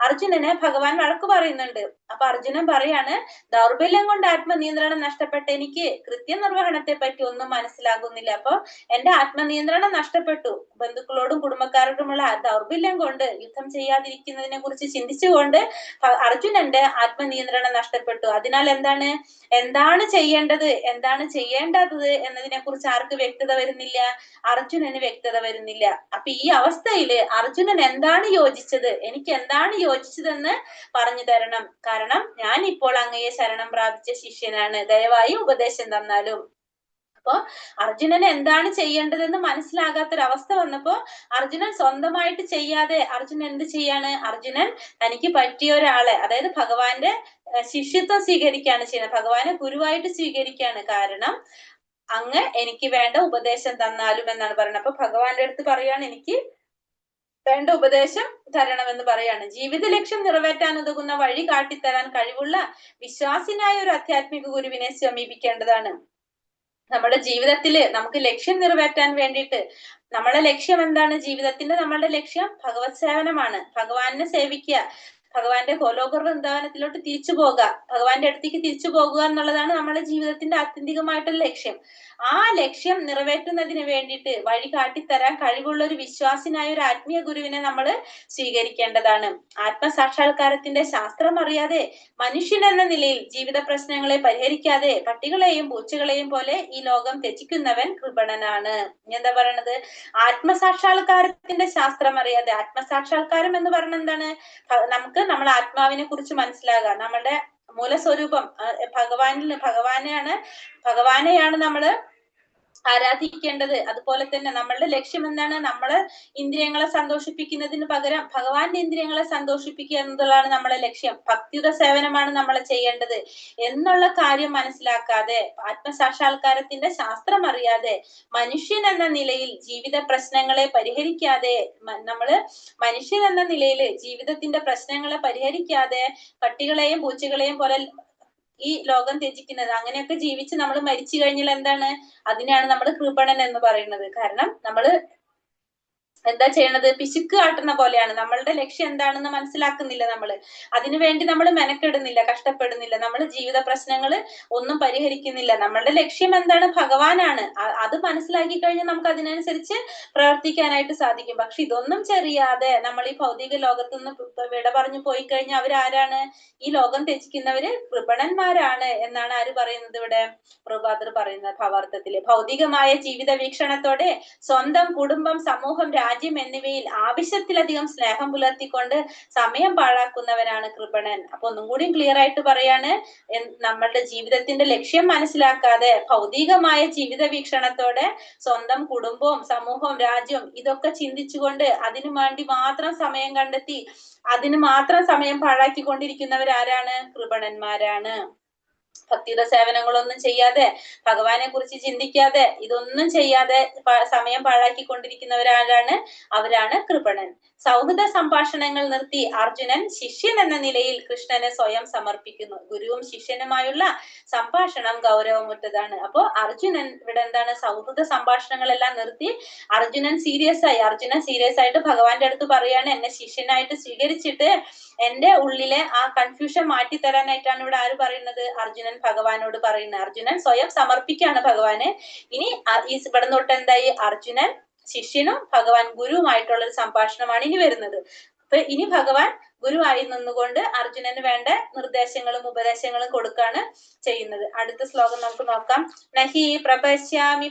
അർജുനനെ ഭഗവാൻ വഴക്ക് പറയുന്നുണ്ട്. അപ്പൊ അർജുനൻ പറയാണ്, ദൗർബല്യം കൊണ്ട് ആത്മനിയന്ത്രണം നഷ്ടപ്പെട്ട എനിക്ക് കൃത്യനിർവഹണത്തെ പറ്റി ഒന്നും മനസ്സിലാകുന്നില്ല. അപ്പൊ എന്റെ ആത്മനിയന്ത്രണം നഷ്ടപ്പെട്ടു. ബന്ധുക്കളോടും കുടുംബക്കാരോടുമുള്ള ദൗർബല്യം കൊണ്ട് യുദ്ധം ചെയ്യാതിരിക്കുന്നതിനെ കുറിച്ച് ചിന്തിച്ചുകൊണ്ട് അർജുനന്റെ ആത്മനിയന്ത്രണം നഷ്ടപ്പെട്ടു. അതിനാൽ എന്താണ് ചെയ്യേണ്ടത്, എന്താണ് ചെയ്യേണ്ടത് എന്നതിനെ കുറിച്ച് ആർക്ക് വ്യക്തത വരുന്നില്ല? അർജുനന് വ്യക്തത വരുന്നില്ല. അപ്പൊ ഈ അവസ്ഥയില് അർജുനൻ എന്താണ് യോജിച്ചത്, എനിക്ക് എന്താണ് യോജിച്ചതെന്ന് പറഞ്ഞു തരണം. കാരണം ഞാൻ ഇപ്പോൾ അങ്ങയെ ശരണം പ്രാപിച്ച ശിഷ്യനാണ്, ദയവായി ഉപദേശം തന്നാലും. അപ്പൊ അർജുനന് എന്താണ് ചെയ്യേണ്ടതെന്ന് മനസ്സിലാകാത്തൊരവസ്ഥ വന്നപ്പോ അർജുനൻ സ്വന്തമായിട്ട് ചെയ്യാതെ അർജുനൻ എന്ത് ചെയ്യാണ്? അർജുനൻ തനിക്ക് പറ്റിയ ഒരാളെ, അതായത് ഭഗവാന്റെ ശിഷ്യത്വം സ്വീകരിക്കുകയാണ് ചെയ്യുന്നത്, ഭഗവാനെ ഗുരുവായിട്ട് സ്വീകരിക്കുകയാണ്. കാരണം അങ്ങ് എനിക്ക് വേണ്ട ഉപദേശം തന്നാലും എന്നാണ് പറയുന്നത്. അപ്പൊ ഭഗവാന്റെ അടുത്ത് പറയാണ്, എനിക്ക് വേണ്ട ഉപദേശം തരണമെന്ന് പറയാണ്. ജീവിത ലക്ഷ്യം നിറവേറ്റാൻ ഉതകുന്ന വഴി കാട്ടിത്തരാൻ കഴിവുള്ള വിശ്വാസിനായ ഒരു ആധ്യാത്മിക ഗുരുവിനെ സമീപിക്കേണ്ടതാണ്. നമ്മുടെ ജീവിതത്തില് നമുക്ക് ലക്ഷ്യം നിറവേറ്റാൻ വേണ്ടിയിട്ട് നമ്മളെ ലക്ഷ്യം എന്താണ്? ജീവിതത്തിന്റെ നമ്മളുടെ ലക്ഷ്യം ഭഗവത് സേവനമാണ്, ഭഗവാനെ സേവിക്കുക, ഭഗവാന്റെ ഗോലോക വൃന്ദാവനത്തിലോട്ട് തിരിച്ചു പോകുക, ഭഗവാന്റെ അടുത്തേക്ക് തിരിച്ചു പോകുക എന്നുള്ളതാണ് നമ്മുടെ ജീവിതത്തിന്റെ ആത്യന്തികമായിട്ടുള്ള ലക്ഷ്യം. ആ ലക്ഷ്യം നിറവേറ്റുന്നതിന് വേണ്ടിയിട്ട് വഴി കാട്ടിത്തരാൻ കഴിവുള്ള ഒരു വിശ്വാസിനായ ഒരു ആത്മീയ ഗുരുവിനെ നമ്മൾ സ്വീകരിക്കേണ്ടതാണ്. ആത്മസാക്ഷാത്കാരത്തിന്റെ ശാസ്ത്രം അറിയാതെ മനുഷ്യൻ എന്ന നിലയിൽ ജീവിത പ്രശ്നങ്ങളെ പരിഹരിക്കാതെ പട്ടികളെയും പൂച്ചകളെയും പോലെ ഈ ലോകം ത്യജിക്കുന്നവൻ കൃപണനാണ്. എന്താ പറയണത്? ആത്മസാക്ഷാത്കാരത്തിന്റെ ശാസ്ത്രം അറിയാതെ, ആത്മസാക്ഷാത്കാരം എന്ന് പറഞ്ഞ എന്താണ്? നമുക്ക് നമ്മളെ ആത്മാവിനെ കുറിച്ച് മനസ്സിലാകാം, നമ്മുടെ മൂലസ്വരൂപം ഭഗവാനെയാണ് നമ്മള് ആരാധിക്കേണ്ടത്. അതുപോലെ തന്നെ നമ്മളുടെ ലക്ഷ്യം എന്താണ്? നമ്മള് ഇന്ദ്രിയങ്ങളെ സന്തോഷിപ്പിക്കുന്നതിന് പകരം ഭഗവാന്റെ ഇന്ദ്രിയങ്ങളെ സന്തോഷിപ്പിക്കുക എന്നതാണ് നമ്മളെ ലക്ഷ്യം. ഭക്തിയുടെ സേവനമാണ് നമ്മൾ ചെയ്യേണ്ടത് എന്നുള്ള കാര്യം മനസ്സിലാക്കാതെ, ആത്മസാക്ഷാത്കാരത്തിന്റെ ശാസ്ത്രം അറിയാതെ, മനുഷ്യൻ എന്ന നിലയിൽ ജീവിത പ്രശ്നങ്ങളെ പരിഹരിക്കാതെ, മനുഷ്യൻ എന്ന നിലയിൽ ജീവിതത്തിന്റെ പ്രശ്നങ്ങളെ പരിഹരിക്കാതെ പട്ടികളെയും പൂച്ചകളെയും പോലെ ഈ ലോകം ത്യജിക്കുന്നത്, അങ്ങനെയൊക്കെ ജീവിച്ച് നമ്മൾ മരിച്ചു കഴിഞ്ഞാൽ എന്താണ്? അതിനാണ് നമ്മൾ കൃപണൻ എന്ന് പറയുന്നത്. കാരണം നമ്മള് എന്താ ചെയ്യണത്? പിശുക്ക് കാട്ടുന്ന പോലെയാണ്. നമ്മളുടെ ലക്ഷ്യം എന്താണെന്ന് മനസ്സിലാക്കുന്നില്ല, അതിനുവേണ്ടി നമ്മൾ മെനക്കെടുന്നില്ല, കഷ്ടപ്പെടുന്നില്ല, നമ്മൾ ജീവിത പ്രശ്നങ്ങൾ ഒന്നും പരിഹരിക്കുന്നില്ല. നമ്മളുടെ ലക്ഷ്യം എന്താണ്? ഭഗവാനാണ്. അത് മനസ്സിലാക്കി കഴിഞ്ഞാൽ നമുക്ക് അതിനനുസരിച്ച് പ്രവർത്തിക്കാനായിട്ട് സാധിക്കും. പക്ഷെ ഇതൊന്നും ചെറിയാതെ നമ്മൾ ഈ ഭൗതിക ലോകത്തു നിന്ന് വിട പറഞ്ഞു പോയി കഴിഞ്ഞാൽ അവരാരാണ്? ഈ ലോകം ത്യജിക്കുന്നവര് കൃപണന്മാരാണ് എന്നാണ് ആര് പറയുന്നത്? ഇവിടെ പ്രഭാതർ പറയുന്നത് ഭാവാർത്ഥത്തില്. ഭൗതികമായ ജീവിത വീക്ഷണത്തോടെ സ്വന്തം കുടുംബം, സമൂഹം, രാജ്യം എന്നിവയിൽ ആവശ്യത്തിലധികം സ്നേഹം പുലർത്തിക്കൊണ്ട് സമയം പാഴാക്കുന്നവനാണ് കൃപണൻ. അപ്പൊ ഒന്നും കൂടി ക്ലിയർ ആയിട്ട് പറയാണ്, നമ്മളുടെ ജീവിതത്തിന്റെ ലക്ഷ്യം മനസ്സിലാക്കാതെ ഭൗതികമായ ജീവിത വീക്ഷണത്തോടെ സ്വന്തം കുടുംബവും, സമൂഹവും, രാജ്യവും ഇതൊക്കെ ചിന്തിച്ചുകൊണ്ട് അതിനു വേണ്ടി മാത്രം സമയം കണ്ടെത്തി അതിന് മാത്രം സമയം പാഴാക്കിക്കൊണ്ടിരിക്കുന്നവരാരാണ്? കൃപണന്മാരാണ്. ഭക്തിയുടെ സേവനങ്ങളൊന്നും ചെയ്യാതെ, ഭഗവാനെ കുറിച്ച് ചിന്തിക്കാതെ, ഇതൊന്നും ചെയ്യാതെ സമയം പാഴാക്കിക്കൊണ്ടിരിക്കുന്നവരാരാണ്? അവരാണ് കൃപണൻ. സൗഹൃദ സംഭാഷണങ്ങൾ നിർത്തി അർജുനൻ ശിഷ്യൻ എന്ന നിലയിൽ കൃഷ്ണനെ സ്വയം സമർപ്പിക്കുന്നു. ഗുരുവും ശിഷ്യനുമായുള്ള സംഭാഷണം ഗൗരവമുറ്റതാണ്. അപ്പോ അർജുനൻ ഇവിടെ എന്താണ്? സൗഹൃദ സംഭാഷണങ്ങളെല്ലാം നിർത്തി അർജുനൻ സീരിയസ് ആയിട്ട് ഭഗവാന്റെ അടുത്ത് പറയാണ്, എന്നെ ശിഷ്യനായിട്ട് സ്വീകരിച്ചിട്ട് എന്റെ ഉള്ളിലെ ആ കൺഫ്യൂഷൻ മാറ്റിത്തരാനായിട്ടാണ് ഇവിടെ ആര് പറയുന്നത്? അർജുനൻ ഭഗവാനോട് പറയുന്നത്. അർജുനൻ സ്വയം സമർപ്പിക്കുകയാണ് ഭഗവാന്. ഇനി ഇവിടെ തൊട്ട് എന്തായി? അർജുനൻ ശിഷ്യനും ഭഗവാൻ ഗുരുവുമായിട്ടുള്ള ഒരു സംഭാഷണമാണ് ഇനി വരുന്നത്. അപ്പൊ ഇനി ഭഗവാൻ ഗുരുവായി നിന്നുകൊണ്ട് അർജുനന് വേണ്ട നിർദ്ദേശങ്ങളും ഉപദേശങ്ങളും കൊടുക്കാണ് ചെയ്യുന്നത്. അടുത്ത ശ്ലോകം നമുക്ക് നോക്കാം. നഹി പ്രപശ്യാമി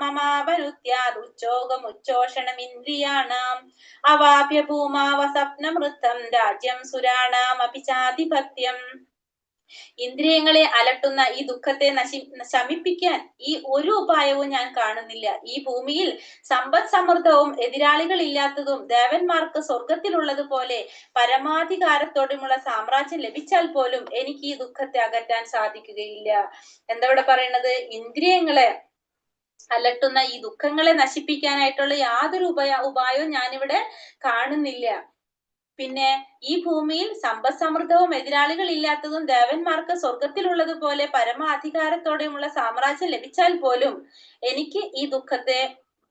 മമാവനുദ്യാദുച്ചോകമുച്ചോഷണമിന്ദ്രിയാണാം അവാപ്യ ഭൂമാവ സ്വപ്നമൃത്തം രാജ്യം സുരാണാം അപിചാധിപത്യം. ഇന്ദ്രിയങ്ങളെ അലട്ടുന്ന ഈ ദുഃഖത്തെ ശമിപ്പിക്കാൻ ഈ ഒരു ഉപായവും ഞാൻ കാണുന്നില്ല. ഈ ഭൂമിയിൽ സമ്പദ് സമൃദ്ധവും എതിരാളികൾ ഇല്ലാത്തതും ദേവന്മാർക്ക് സ്വർഗത്തിലുള്ളതുപോലെ പരമാധികാരത്തോടുമുള്ള സാമ്രാജ്യം ലഭിച്ചാൽ പോലും എനിക്ക് ഈ ദുഃഖത്തെ അകറ്റാൻ സാധിക്കുകയില്ല. എന്താ ഇവിടെ പറയുന്നത്? ഇന്ദ്രിയങ്ങളെ അലട്ടുന്ന ഈ ദുഃഖങ്ങളെ നശിപ്പിക്കാനായിട്ടുള്ള യാതൊരു ഉപായവും ഞാനിവിടെ കാണുന്നില്ല. പിന്നെ ഈ ഭൂമിയിൽ സമ്പദ് സമൃദ്ധവും എതിരാളികൾ ഇല്ലാത്തതും ദേവന്മാർക്ക് സ്വർഗത്തിലുള്ളതുപോലെ പരമാധികാരത്തോടെയുമുള്ള സാമ്രാജ്യം ലഭിച്ചാൽ പോലും എനിക്ക് ഈ ദുഃഖത്തെ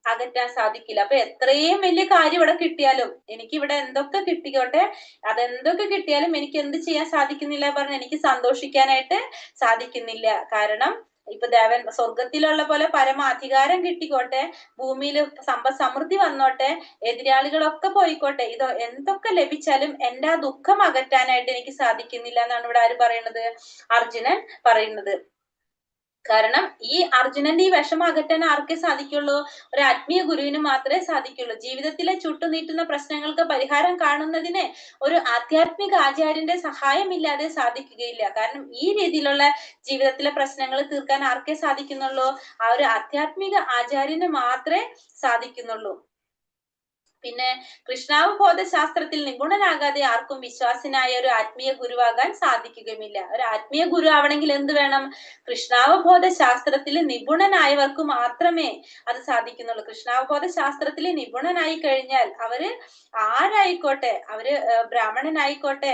അകറ്റാൻ സാധിക്കില്ല. അപ്പൊ എത്രയും വലിയ കാര്യം ഇവിടെ കിട്ടിയാലും, എനിക്ക് ഇവിടെ എന്തൊക്കെ കിട്ടിക്കോട്ടെ, അതെന്തൊക്കെ കിട്ടിയാലും എനിക്ക് എന്ത് ചെയ്യാൻ സാധിക്കുന്നില്ല പറഞ്ഞ് എനിക്ക് സന്തോഷിക്കാനായിട്ട് സാധിക്കുന്നില്ല. കാരണം ഇപ്പൊ ദേവൻ സ്വർഗത്തിലുള്ള പോലെ പരമാധികാരം കിട്ടിക്കോട്ടെ, ഭൂമിയിൽ സമ്പദ് സമൃദ്ധി വന്നോട്ടെ, എതിരാളികളൊക്കെ പോയിക്കോട്ടെ, ഇതോ എന്തൊക്കെ ലഭിച്ചാലും എന്റെ ആ ദുഃഖം അകറ്റാനായിട്ട് എനിക്ക് സാധിക്കുന്നില്ല എന്നാണ് ഇവിടെ ആര് പറയുന്നത്? അർജുനൻ പറയുന്നത്. കാരണം ഈ അർജുനന്റെ ഈ വിഷമം അകറ്റാൻ ആർക്കേ സാധിക്കുള്ളൂ? ഒരു ആത്മീയ ഗുരുവിന് മാത്രമേ സാധിക്കുള്ളൂ. ജീവിതത്തിലെ ചുട്ടുനീട്ടുന്ന പ്രശ്നങ്ങൾക്ക് പരിഹാരം കാണുന്നതിന് ഒരു ആധ്യാത്മിക ആചാര്യന്റെ സഹായമില്ലാതെ സാധിക്കുകയില്ല. കാരണം ഈ രീതിയിലുള്ള ജീവിതത്തിലെ പ്രശ്നങ്ങൾ തീർക്കാൻ ആർക്കേ സാധിക്കുന്നുള്ളൂ? ആ ഒരു ആധ്യാത്മിക ആചാര്യന് മാത്രമേ സാധിക്കുന്നുള്ളൂ. പിന്നെ കൃഷ്ണാവബോധ ശാസ്ത്രത്തിൽ നിപുണനാകാതെ ആർക്കും വിശ്വാസനായ ഒരു ആത്മീയ ഗുരുവാകാൻ സാധിക്കുകയുമില്ല. ഒരു ആത്മീയ ഗുരു ആവണമെങ്കിൽ എന്ത് വേണം? കൃഷ്ണാവബോധ ശാസ്ത്രത്തിൽ നിപുണനായവർക്ക് മാത്രമേ അത് സാധിക്കുന്നുള്ളൂ. കൃഷ്ണാവബോധ ശാസ്ത്രത്തിൽ നിപുണനായി കഴിഞ്ഞാൽ അവര് ആരായിക്കോട്ടെ, അവര് ബ്രാഹ്മണനായിക്കോട്ടെ,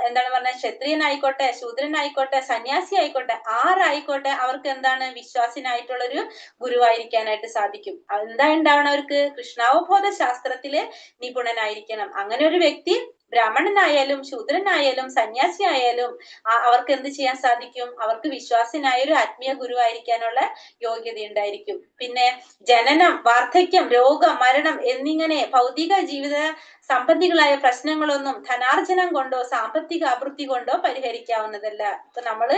എന്താണ് പറഞ്ഞ ക്ഷത്രിയനായിക്കോട്ടെ, ശൂദ്രനായിക്കോട്ടെ, സന്യാസി ആയിക്കോട്ടെ, ആരായിക്കോട്ടെ, അവർക്ക് എന്താണ് വിശ്വാസിനായിട്ടുള്ളൊരു ഗുരുവായിരിക്കാനായിട്ട് സാധിക്കും. എന്താ ഉണ്ടാവണം അവർക്ക്? കൃഷ്ണാവബോധ ശാസ്ത്രത്തില് നിപുണനായിരിക്കണം. അങ്ങനെ ഒരു വ്യക്തി ബ്രാഹ്മണനായാലും ശൂദ്രനായാലും സന്യാസി ആയാലും അവർക്ക് എന്ത് ചെയ്യാൻ സാധിക്കും? അവർക്ക് വിശ്വാസനായ ഒരു ആത്മീയ ഗുരുവായിരിക്കാനുള്ള യോഗ്യത ഉണ്ടായിരിക്കും. പിന്നെ ജനനം, വാർദ്ധക്യം, രോഗം, മരണം എന്നിങ്ങനെ ഭൗതിക ജീവിത സംബന്ധികളായ പ്രശ്നങ്ങളൊന്നും ധനാർജനം കൊണ്ടോ സാമ്പത്തിക അഭിവൃദ്ധി കൊണ്ടോ പരിഹരിക്കാവുന്നതല്ല. ഇപ്പൊ നമ്മള്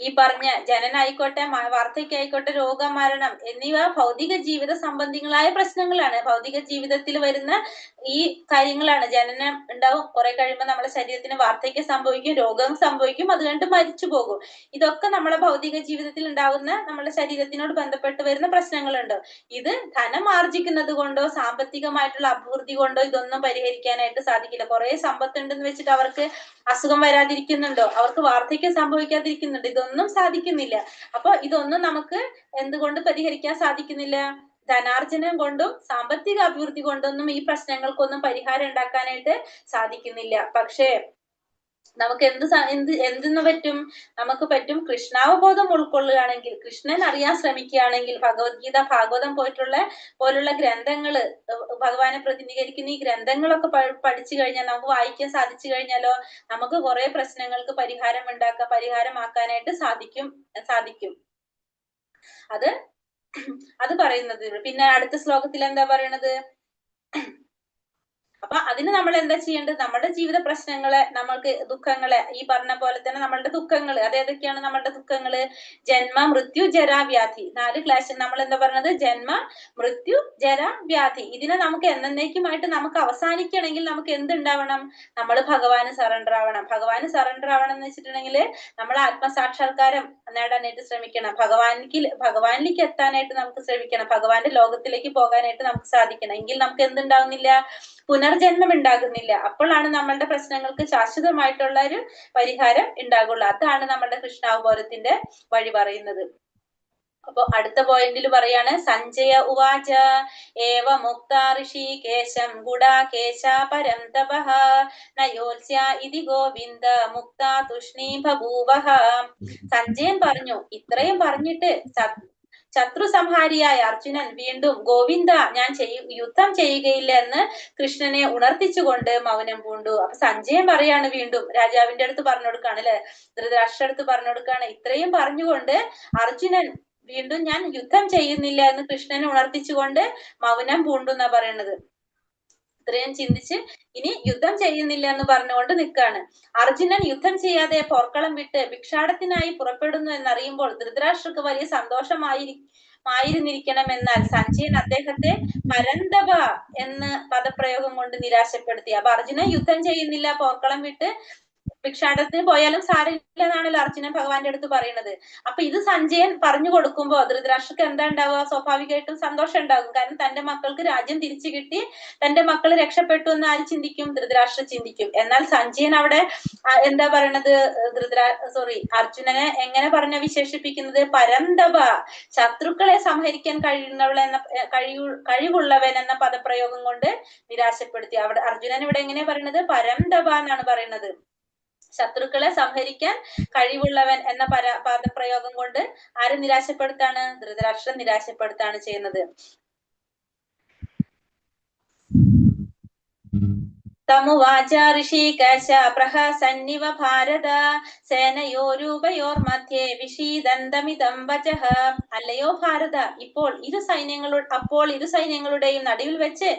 ഈ പറഞ്ഞ ജനനായിക്കോട്ടെ, വാർദ്ധക്യായിക്കോട്ടെ, രോഗം, മരണം എന്നിവ ഭൗതിക ജീവിത സംബന്ധികളായ പ്രശ്നങ്ങളാണ്. ഭൗതിക ജീവിതത്തിൽ വരുന്ന ഈ കാര്യങ്ങളാണ്. ജനനം ഉണ്ടാവും, കുറെ കഴിയുമ്പോൾ നമ്മുടെ ശരീരത്തിന് വാർദ്ധക്യം സംഭവിക്കും, രോഗം സംഭവിക്കും, അത് കഴിഞ്ഞിട്ട് മരിച്ചു പോകും. ഇതൊക്കെ നമ്മുടെ ഭൗതിക ജീവിതത്തിൽ ഉണ്ടാകുന്ന നമ്മുടെ ശരീരത്തിനോട് ബന്ധപ്പെട്ട് വരുന്ന പ്രശ്നങ്ങളുണ്ട്. ഇത് ധനം ആർജിക്കുന്നത് കൊണ്ടോ സാമ്പത്തികമായിട്ടുള്ള അഭിവൃദ്ധി കൊണ്ടോ ഇതൊന്നും പരിഹരിക്കാനായിട്ട് സാധിക്കില്ല. കുറെ സമ്പത്ത് ഉണ്ടെന്ന് വെച്ചിട്ട് അവർക്ക് അസുഖം വരാതിരിക്കുന്നുണ്ടോ? അവർക്ക് വാർദ്ധക്യം സംഭവിക്കാതിരിക്കുന്നുണ്ടോ? ഇതൊന്നും സാധിക്കുന്നില്ല. അപ്പൊ ഇതൊന്നും നമുക്ക് എന്തുകൊണ്ട് പരിഹരിക്കാൻ സാധിക്കുന്നില്ല? ധനാർജനം കൊണ്ടും സാമ്പത്തിക അഭിവൃദ്ധി കൊണ്ടൊന്നും ഈ പ്രശ്നങ്ങൾക്കൊന്നും പരിഹാരം ഉണ്ടാക്കാനായിട്ട് സാധിക്കുന്നില്ല. പക്ഷേ നമുക്ക് എന്തെന്ന് പറ്റും? നമുക്ക് പറ്റും കൃഷ്ണാവബോധം ഉൾക്കൊള്ളുകയാണെങ്കിൽ, കൃഷ്ണൻ അറിയാൻ ശ്രമിക്കുകയാണെങ്കിൽ, ഭഗവത്ഗീത, ഭാഗവതം പോലുള്ള ഗ്രന്ഥങ്ങള്, ഭഗവാനെ പ്രതിനിധീകരിക്കുന്ന ഈ ഗ്രന്ഥങ്ങളൊക്കെ പഠിച്ചു കഴിഞ്ഞാൽ, നമുക്ക് വായിക്കാൻ സാധിച്ചു കഴിഞ്ഞാലോ നമുക്ക് കുറെ പ്രശ്നങ്ങൾക്ക് പരിഹാരമാക്കാനായിട്ട് സാധിക്കും. അത് പറയുന്നത്. പിന്നെ അടുത്ത ശ്ലോകത്തിൽ എന്താ പറയണത്? അപ്പൊ അതിന് നമ്മൾ എന്താ ചെയ്യേണ്ടത്? നമ്മുടെ ജീവിത പ്രശ്നങ്ങളെ, നമ്മൾക്ക് ദുഃഖങ്ങളെ, ഈ പറഞ്ഞ പോലെ തന്നെ നമ്മളുടെ ദുഃഖങ്ങള്, അതേതൊക്കെയാണ് നമ്മളുടെ ദുഃഖങ്ങള്? ജന്മ, മൃത്യു, ജര, വ്യാധി. 4 ക്ലാസ്സിൽ നമ്മൾ എന്താ പറഞ്ഞത്? ജന്മ, മൃത്യു, ജര, വ്യാധി. ഇതിനെ നമുക്ക് എന്നേക്കുമായിട്ട് നമുക്ക് അവസാനിക്കണമെങ്കിൽ നമുക്ക് എന്തുണ്ടാവണം? നമ്മൾ ഭഗവാന് സറണ്ടർ ആവണം. ഭഗവാന് സറണ്ടർ ആവണം എന്ന് വെച്ചിട്ടുണ്ടെങ്കിൽ നമ്മൾ ആത്മസാക്ഷാത്കാരം നേടാനായിട്ട് ശ്രമിക്കണം. ഭഗവാനിലേക്ക് എത്താനായിട്ട് നമുക്ക് ശ്രമിക്കണം. ഭഗവാന്റെ ലോകത്തിലേക്ക് പോകാനായിട്ട് നമുക്ക് സാധിക്കണം. എങ്കിൽ നമുക്ക് എന്തുണ്ടാവുന്നില്ല? പുനർജന്മം ഉണ്ടാകുന്നില്ല. അപ്പോഴാണ് നമ്മളുടെ പ്രശ്നങ്ങൾക്ക് ശാശ്വതമായിട്ടുള്ള ഒരു പരിഹാരം ഉണ്ടാകുള്ളൂ. അതാണ് നമ്മളുടെ കൃഷ്ണാവബോധത്തിന്റെ വഴി പറയുന്നത്. അപ്പൊ അടുത്ത പോയിന്റിൽ പറയാണ്, സഞ്ജയ ഉവാച ഏവ മുക്ത ഋഷികേശം ഗുഡാകേശ പരം തപഃ നയോത്സ്യ ഇതി ഗോവിന്ദ മുക്ത തുഷ്ണീ ബഭൂവഃ. സഞ്ജയൻ പറഞ്ഞു. ഇത്രയും പറഞ്ഞിട്ട് ശത്രു സംഹാരിയായ അർജുനൻ വീണ്ടും ഗോവിന്ദ, ഞാൻ യുദ്ധം ചെയ്യുകയില്ല എന്ന് കൃഷ്ണനെ ഉണർത്തിച്ചുകൊണ്ട് മൗനം പൂണ്ടു. അപ്പൊ സഞ്ജയൻ പറയാണ്, വീണ്ടും രാജാവിന്റെ അടുത്ത് പറഞ്ഞു കൊടുക്കാണ്, അല്ലെ, ധൃതരാഷ്ട്ര അടുത്ത് പറഞ്ഞു കൊടുക്കാണ്. ഇത്രയും പറഞ്ഞുകൊണ്ട് അർജുനൻ വീണ്ടും ഞാൻ യുദ്ധം ചെയ്യുന്നില്ല എന്ന് കൃഷ്ണനെ ഉണർത്തിച്ചുകൊണ്ട് മൗനം പൂണ്ടു എന്നാ പറയണത്. ഇത്രയും ചിന്തിച്ച് ഇനി യുദ്ധം ചെയ്യുന്നില്ല എന്ന് പറഞ്ഞുകൊണ്ട് നിൽക്കാണ്. അർജുനൻ യുദ്ധം ചെയ്യാതെ പോർക്കളം വിട്ട് ഭിക്ഷാടത്തിനായി പുറപ്പെടുന്നു എന്നറിയുമ്പോൾ ധൃതരാഷ്ട്രക്ക് വലിയ സന്തോഷമായിരുന്നിരിക്കണമെന്നാൽ സഞ്ജയൻ അദ്ദേഹത്തെ പരന്തപ എന്ന് പദപ്രയോഗം കൊണ്ട് നിരാശപ്പെടുത്തി. അപ്പൊ അർജുനൻ യുദ്ധം ചെയ്യുന്നില്ല, പോർക്കളം വിട്ട് ഭിക്ഷാടനത്തിന് പോയാലും സാരമില്ല എന്നാണല്ലോ അർജുനൻ ഭഗവാന്റെ അടുത്ത് പറയുന്നത്. അപ്പൊ ഇത് സഞ്ജയൻ പറഞ്ഞു കൊടുക്കുമ്പോ ധൃതരാഷ്ട്രക്ക് എന്താ ഉണ്ടാവുക? സ്വാഭാവികമായിട്ടും സന്തോഷം ഉണ്ടാകും. കാരണം തന്റെ മക്കൾക്ക് രാജ്യം തിരിച്ചു കിട്ടി, തന്റെ മക്കൾ രക്ഷപ്പെട്ടു എന്ന് ആര് ചിന്തിക്കും? ധൃതരാഷ്ട്ര ചിന്തിക്കും. എന്നാൽ സഞ്ജയൻ അവിടെ എന്താ പറയണത്? അർജുനനെ എങ്ങനെ പറഞ്ഞ വിശേഷിപ്പിക്കുന്നത്? പരന്തപ, ശത്രുക്കളെ സംഹരിക്കാൻ കഴിവുള്ളവൻ എന്ന പദപ്രയോഗം കൊണ്ട് നിരാശപ്പെടുത്തി. അവിടെ അർജുനൻ ഇവിടെ എങ്ങനെയാ പറയുന്നത്? പരന്തപ എന്നാണ് പറയുന്നത്. ശത്രുക്കളെ സംഹരിക്കാൻ കഴിവുള്ളവൻ എന്ന പദപ്രയോഗം കൊണ്ട് ആര് നിരാശപ്പെടുത്താണ്? ധൃതരാഷ്ട്രം നിരാശപ്പെടുത്താണ് ചെയ്യുന്നത്. തമുവാച ഋഷികേശ പ്രഹസന്നിവ ഭാരത സേനയോരുഭയോർ മധ്യേ വിഷീദന്തമിതം വചഃ. അല്ലയോ ഭാരത, അപ്പോൾ ഇരു സൈന്യങ്ങളുടെയും നടുവിൽ വെച്ച്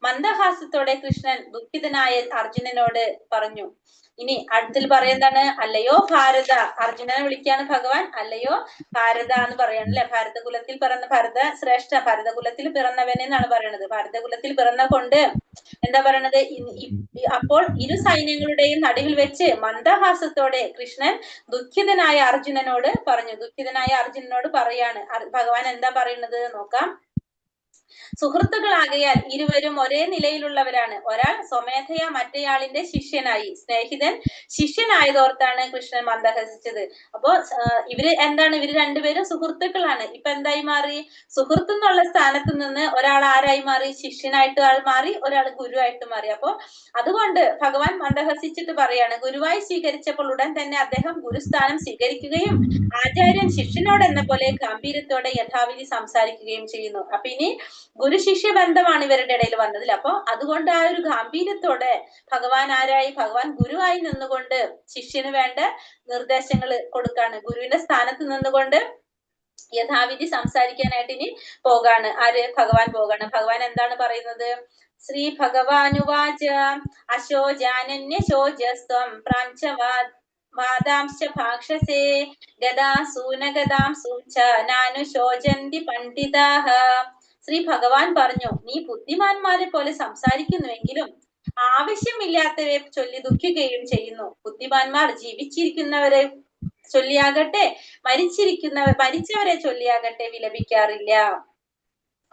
മന്ദഹാസത്തോടെ കൃഷ്ണൻ ദുഃഖിതനായ അർജുനനോട് പറഞ്ഞു. ഇനി അടുത്തിൽ പറയുന്നതാണ് അല്ലയോ ഭാരത. അർജുനനെ വിളിക്കാണ് ഭഗവാൻ. അല്ലയോ ഭാരത എന്ന് പറയാണ് അല്ലെ. ഭാരതകുലത്തിൽ പിറന്ന ശ്രേഷ്ഠ ഭാരതകുലത്തിൽ പിറന്നവൻ എന്നാണ് പറയണത്. ഭാരതകുലത്തിൽ പിറന്ന കൊണ്ട് എന്താ പറയണത്? അപ്പോൾ ഇരു സൈന്യങ്ങളുടെയും നടുവിൽ വെച്ച് മന്ദഹാസത്തോടെ കൃഷ്ണൻ ദുഃഖിതനായ അർജുനനോട് പറഞ്ഞു. ദുഃഖിതനായ അർജുനനോട് പറയാണ്. ഭഗവാൻ എന്താ പറയുന്നത് നോക്കാം. സുഹൃത്തുക്കളാകയാൽ ഇരുവരും ഒരേ നിലയിലുള്ളവരാണ്. ഒരാൾ സ്വമേധയാ മറ്റേയാളിന്റെ ശിഷ്യനായി, സ്നേഹിതൻ ശിഷ്യനായതോർത്താണ് കൃഷ്ണൻ മന്ദഹസിച്ചത്. അപ്പോ ഇവര് രണ്ടുപേരും സുഹൃത്തുക്കളാണ്. ഇപ്പൊ എന്തായി മാറി? സുഹൃത്ത് എന്നുള്ള സ്ഥാനത്ത് നിന്ന് ഒരാൾ ആരായി മാറി? ശിഷ്യനായിട്ട് ആൾ മാറി, ഒരാൾ ഗുരുവായിട്ട് മാറി. അപ്പോ അതുകൊണ്ട് ഭഗവാൻ മന്ദഹസിച്ചിട്ട് പറയാണ്, ഗുരുവായി സ്വീകരിച്ചപ്പോൾ ഉടൻ തന്നെ അദ്ദേഹം ഗുരുസ്ഥാനം സ്വീകരിക്കുകയും ആചാര്യൻ ശിഷ്യനോട് എന്ന പോലെ ഗാംഭീര്യത്തോടെ യഥാവിധി സംസാരിക്കുകയും ചെയ്യുന്നു. അപ്പൊ ഇനി ഗുരു ശിഷ്യ ബന്ധമാണ് ഇവരുടെ ഇടയിൽ വന്നതിൽ. അപ്പൊ അതുകൊണ്ട് ആ ഒരു ഗാംഭീര്യത്തോടെ ഭഗവാൻ ആരായി? ഭഗവാൻ ഗുരുവായി നിന്നുകൊണ്ട് ശിഷ്യന് വേണ്ട നിർദ്ദേശങ്ങൾ കൊടുക്കാണ്. ഗുരുവിന്റെ സ്ഥാനത്ത് നിന്നുകൊണ്ട് യഥാവിധി സംസാരിക്കാനായിട്ട് ഇനി പോകാണ്. ആര്? ഭഗവാൻ പോകാണ്. ഭഗവാൻ എന്താണ് പറയുന്നത്? ശ്രീ ഭഗവാനുവാച അശോജാനന്യശോജസ്ത്വം വാദാംശ ഭാക്ഷസേ ഗദാസൂനഗദാംസൂം ച നാനുശോചന്തി പണ്ഡിതാഃ. ശ്രീ ഭഗവാൻ പറഞ്ഞു, നീ ബുദ്ധിമാന്മാരെ പോലെ സംസാരിക്കുന്നുവെങ്കിലും ആവശ്യമില്ലാത്തവരെ ചൊല്ലി ദുഃഖിക്കുകയും ചെയ്യുന്നു. ബുദ്ധിമാന്മാർ ജീവിച്ചിരിക്കുന്നവരെ ചൊല്ലിയാകട്ടെ മരിച്ചവരെ ചൊല്ലിയാകട്ടെ വിലപിക്കാറില്ല.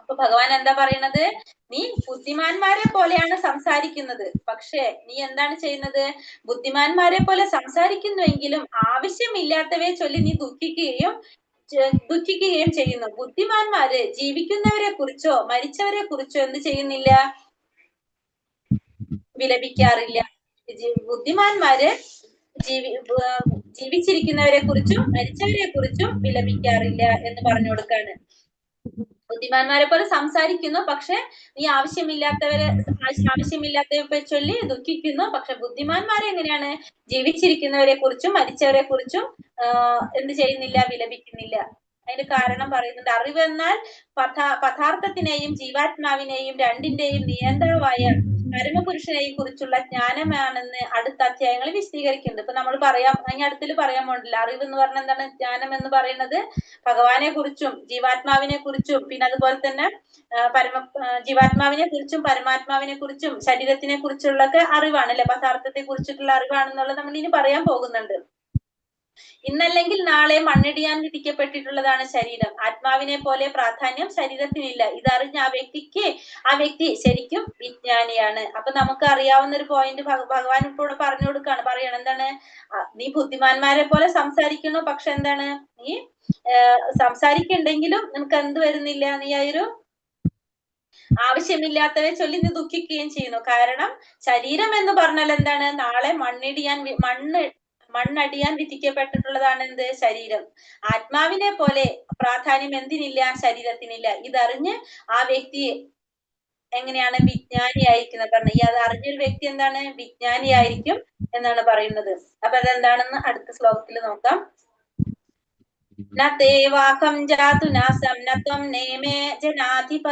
അപ്പൊ ഭഗവാൻ എന്താ പറയണത്? നീ ബുദ്ധിമാന്മാരെ പോലെയാണ് സംസാരിക്കുന്നത്, പക്ഷെ നീ എന്താണ് ചെയ്യുന്നത്? ബുദ്ധിമാന്മാരെ പോലെ സംസാരിക്കുന്നുവെങ്കിലും ആവശ്യമില്ലാത്തവയെ ചൊല്ലി നീ ദുഃഖിക്കുകയും ചെയ്യുന്നു. ബുദ്ധിമാന്മാര് ജീവിക്കുന്നവരെ കുറിച്ചോ മരിച്ചവരെ കുറിച്ചോ എന്ത് ചെയ്യുന്നില്ല? വിലപിക്കാറില്ല. ബുദ്ധിമാന്മാര് ജീവിച്ചിരിക്കുന്നവരെ കുറിച്ചും മരിച്ചവരെ കുറിച്ചും വിലപിക്കാറില്ല എന്ന് പറഞ്ഞു കൊടുക്കാണ്. ബുദ്ധിമാന്മാരെ പോലെ സംസാരിക്കുന്നു, പക്ഷെ നീ ആവശ്യമില്ലാത്തവരെ ചൊല്ലി ദുഃഖിക്കുന്നു. പക്ഷെ ബുദ്ധിമാന്മാരെ എങ്ങനെയാണ്? ജീവിച്ചിരിക്കുന്നവരെ കുറിച്ചും മരിച്ചവരെ കുറിച്ചും എന്ത് ചെയ്യുന്നില്ല? വിലപിക്കുന്നില്ല. അതിന്റെ കാരണം പറയുന്നുണ്ട്. അറിവെന്നാൽ പദാർത്ഥത്തിനെയും ജീവാത്മാവിനെയും രണ്ടിന്റെയും നിയന്ത്രണമായ പരമപുരുഷനെയും കുറിച്ചുള്ള ജ്ഞാനമാണെന്ന് അടുത്ത അധ്യായങ്ങളിൽ വിശദീകരിക്കുന്നുണ്ട്. ഇപ്പൊ നമ്മൾ അതിന് അടുത്തിൽ പറയാൻ പോകണ്ടില്ല. അറിവ് എന്ന് പറഞ്ഞാൽ എന്താണ്? ജ്ഞാനം എന്ന് പറയുന്നത് ഭഗവാനെ കുറിച്ചും ജീവാത്മാവിനെ കുറിച്ചും പിന്നെ അതുപോലെ തന്നെ ജീവാത്മാവിനെ കുറിച്ചും പരമാത്മാവിനെ കുറിച്ചും ശരീരത്തിനെ കുറിച്ചുള്ളൊക്കെ അറിവാണ് അല്ലെ. പദാർത്ഥത്തെ കുറിച്ചിട്ടുള്ള അറിവാണെന്നുള്ളത് നമ്മൾ ഇനി പറയാൻ പോകുന്നുണ്ട്. ഇന്നല്ലെങ്കിൽ നാളെ മണ്ണിടിയാൻ വിധിക്കപ്പെട്ടിട്ടുള്ളതാണ് ശരീരം. ആത്മാവിനെ പോലെ പ്രാധാന്യം ശരീരത്തിനില്ല. ഇതറിഞ്ഞ ആ വ്യക്തി ശരിക്കും വിജ്ഞാനിയാണ്. അപ്പൊ നമുക്ക് അറിയാവുന്ന ഒരു പോയിന്റ് ഭഗവാൻ ഇപ്പോൾ പറഞ്ഞു കൊടുക്കാണ്. പറയണം എന്താണ്? നീ ബുദ്ധിമാന്മാരെ പോലെ സംസാരിക്കുന്നു, പക്ഷെ എന്താണ്? നീ സംസാരിക്കുന്നുണ്ടെങ്കിലും നിനക്ക് എന്ത് വരുന്നില്ല? നീ ഒരു ആവശ്യമില്ലാത്തവരെ ചൊല്ലി നീ ദുഃഖിക്കുകയും ചെയ്യുന്നു. കാരണം ശരീരം എന്ന് പറഞ്ഞാൽ എന്താണ്? നാളെ മണ്ണടിയാൻ വിധിക്കപ്പെട്ടിട്ടുള്ളതാണ് എന്ത്? ശരീരം. ആത്മാവിനെ പോലെ പ്രാധാന്യം എന്തിനില്ല? ശരീരത്തിനില്ല. ഇതറിഞ്ഞ് ആ വ്യക്തി എങ്ങനെയാണ്? വിജ്ഞാനിയായിരിക്കുന്നത്. പറഞ്ഞ അത് അറിഞ്ഞൊരു വ്യക്തി എന്താണ്? വിജ്ഞാനിയായിരിക്കും എന്നാണ് പറയുന്നത്. അപ്പൊ അതെന്താണെന്ന് അടുത്ത ശ്ലോകത്തിൽ നോക്കാം. ന തേ വാഹം ജാതു നാസം ന ത്വം നേമേ ജനാധിപ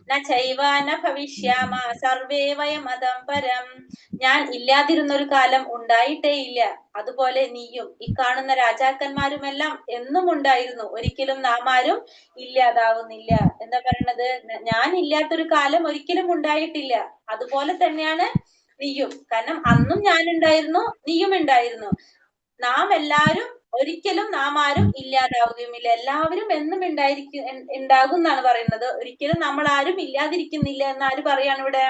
ന ചൈവ ന ഭവിഷ്യാമ സർവേ വയമദം പരം. ഞാൻ ഇല്ലാതിരുന്നൊരു കാലം ഉണ്ടായിട്ടേ ഇല്ല, അതുപോലെ നീയും ഈ കാണുന്ന രാജാക്കന്മാരുമെല്ലാം എന്നും ഉണ്ടായിരുന്നു, ഒരിക്കലും നാം ആരും ഇല്ലാതാവുന്നില്ല. എന്താ പറയണത്? ഞാൻ ഇല്ലാത്തൊരു കാലം ഒരിക്കലും ഉണ്ടായിട്ടില്ല, അതുപോലെ തന്നെയാണ് നീയും. കാരണം അന്നും ഞാൻ ഉണ്ടായിരുന്നു, നീയും ഉണ്ടായിരുന്നു. നാം എല്ലാവരും ഒരിക്കലും നാം ആരും ഇല്ലാതാവുകയുമില്ല, എല്ലാവരും എന്നും ഉണ്ടാകും എന്നാണ് പറയുന്നത്. ഒരിക്കലും നമ്മൾ ആരും ഇല്ലാതിരിക്കുന്നില്ല എന്നാര് പറയാണ് ഇവിടെ?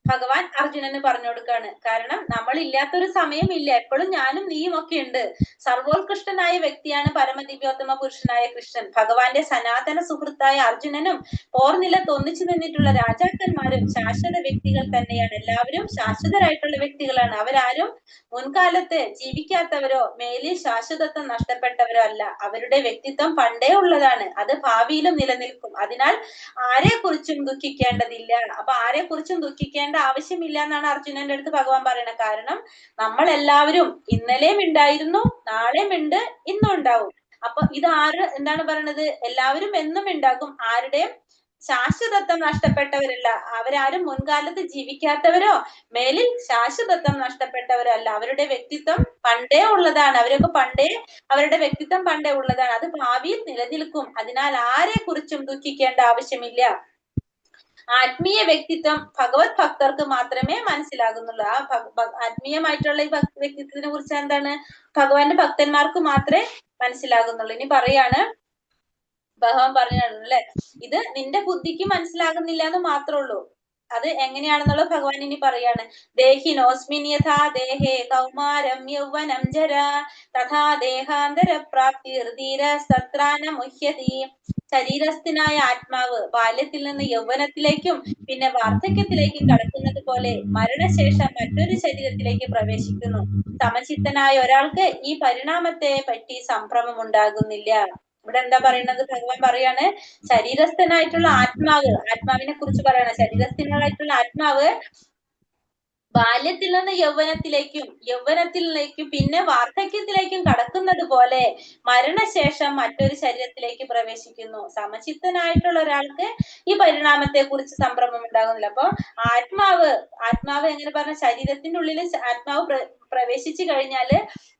ഭഗവാൻ അർജുനന് പറഞ്ഞു കൊടുക്കാണ്. കാരണം നമ്മൾ ഇല്ലാത്തൊരു സമയമില്ല, എപ്പോഴും ഞാനും നീയും ഒക്കെ ഉണ്ട്. സർവോത്കൃഷ്ടനായ വ്യക്തിയാണ് പരമദിവ്യോത്തമ പുരുഷനായ കൃഷ്ണൻ. ഭഗവാന്റെ സനാതന സുഹൃത്തായ അർജുനനും പോർനിലത്ത് ഒന്നിച്ചു നിന്നിട്ടുള്ള രാജാക്കന്മാരും ശാശ്വത വ്യക്തികൾ തന്നെയാണ്. എല്ലാവരും ശാശ്വതരായിട്ടുള്ള വ്യക്തികളാണ്. അവരാരും മുൻകാലത്ത് ജീവിക്കാത്തവരോ മേലിൽ ശാശ്വതത്വം നഷ്ടപ്പെട്ടവരോ അല്ല. അവരുടെ വ്യക്തിത്വം പണ്ടേ ഉള്ളതാണ്, അത് ഭാവിയിലും നിലനിൽക്കും. അതിനാൽ ആരെ കുറിച്ചും ദുഃഖിക്കേണ്ടതില്ല. അപ്പൊ ആരെ കുറിച്ചും ദുഃഖിക്കേണ്ട ആവശ്യമില്ല എന്നാണ് അർജുനന്റെ അടുത്ത് ഭഗവാൻ പറയുന്നത്. കാരണം നമ്മൾ എല്ലാവരും ഇന്നലെയും ഉണ്ടായിരുന്നു, നാളെയും ഉണ്ട്, ഇന്നും ഉണ്ടാവും. അപ്പൊ ഇത് എന്താണ് പറയണത്? എല്ലാവരും എന്നും ഉണ്ടാകും. ആരുടെയും ശാശ്വതത്വം നഷ്ടപ്പെട്ടവരല്ല. അവരാരും മുൻകാലത്ത് ജീവിക്കാത്തവരോ മേലിൽ ശാശ്വതത്വം നഷ്ടപ്പെട്ടവരോ അല്ല. അവരുടെ വ്യക്തിത്വം പണ്ടേ ഉള്ളതാണ്. അവരൊക്കെ പണ്ടേ അവരുടെ വ്യക്തിത്വം പണ്ടേ ഉള്ളതാണ്, അത് ഭാവിയിൽ നിലനിൽക്കും. അതിനാൽ ആരെ കുറിച്ചും ദുഃഖിക്കേണ്ട ആവശ്യമില്ല. ആത്മീയ വ്യക്തിത്വം ഭഗവത് ഭക്തർക്ക് മാത്രമേ മനസ്സിലാകുന്നുള്ളൂ. ആ ആത്മീയമായിട്ടുള്ള ഈ വ്യക്തിത്വത്തിനെ കുറിച്ച് എന്താണ്? ഭഗവാന്റെ ഭക്തന്മാർക്ക് മാത്രമേ മനസ്സിലാകുന്നുള്ളൂ. ഇനി പറയാണ്, ഭഗവാൻ പറഞ്ഞല്ലേ, ഇത് നിന്റെ ബുദ്ധിക്ക് മനസ്സിലാകുന്നില്ല എന്ന് മാത്രമേ ഉള്ളൂ. അത് എങ്ങനെയാണെന്നുള്ളത് ഭഗവാൻ ഇനി പറയാണ്. ദേഹിനോസ്മിൻ യഥാ ദേഹേ കൗമാരം യൗവനം ജരാ തഥാ ദേഹാന്തര പ്രാപ്തിർ ധീരസ്തത്രാന മുഹ്യതി. ശരീരസ്ഥനായ ആത്മാവ് ബാല്യത്തിൽ നിന്ന് യൗവനത്തിലേക്കും പിന്നെ വാർദ്ധക്യത്തിലേക്കും കടക്കുന്നത് പോലെ മരണശേഷം മറ്റൊരു ശരീരത്തിലേക്ക് പ്രവേശിക്കുന്നു. സമചിത്തനായ ഒരാൾക്ക് ഈ പരിണാമത്തെ പറ്റി സംഭ്രമം ഉണ്ടാകുന്നില്ല. ഇവിടെ എന്താ പറയുന്നത്? ഭഗവാൻ പറയാണ്, ശരീരസ്ഥനായിട്ടുള്ള ആത്മാവിനെ കുറിച്ച് പറയണം. ശരീരസ്ഥനായിട്ടുള്ള ആത്മാവ് ബാല്യത്തിൽ നിന്ന് യൗവനത്തിലേക്കും പിന്നെ വാർദ്ധക്യത്തിലേക്കും കടക്കുന്നത് പോലെ മരണശേഷം മറ്റൊരു ശരീരത്തിലേക്ക് പ്രവേശിക്കുന്നു. സമചിത്തനായിട്ടുള്ള ഒരാൾക്ക് ഈ പരിണാമത്തെ കുറിച്ച് സംഭ്രമം ഉണ്ടാകുന്നില്ല. അപ്പൊ ആത്മാവ് എങ്ങനെ പറഞ്ഞ, ശരീരത്തിന്റെ ഉള്ളിൽ ആത്മാവ് പ്രവേശിച്ചു കഴിഞ്ഞാല്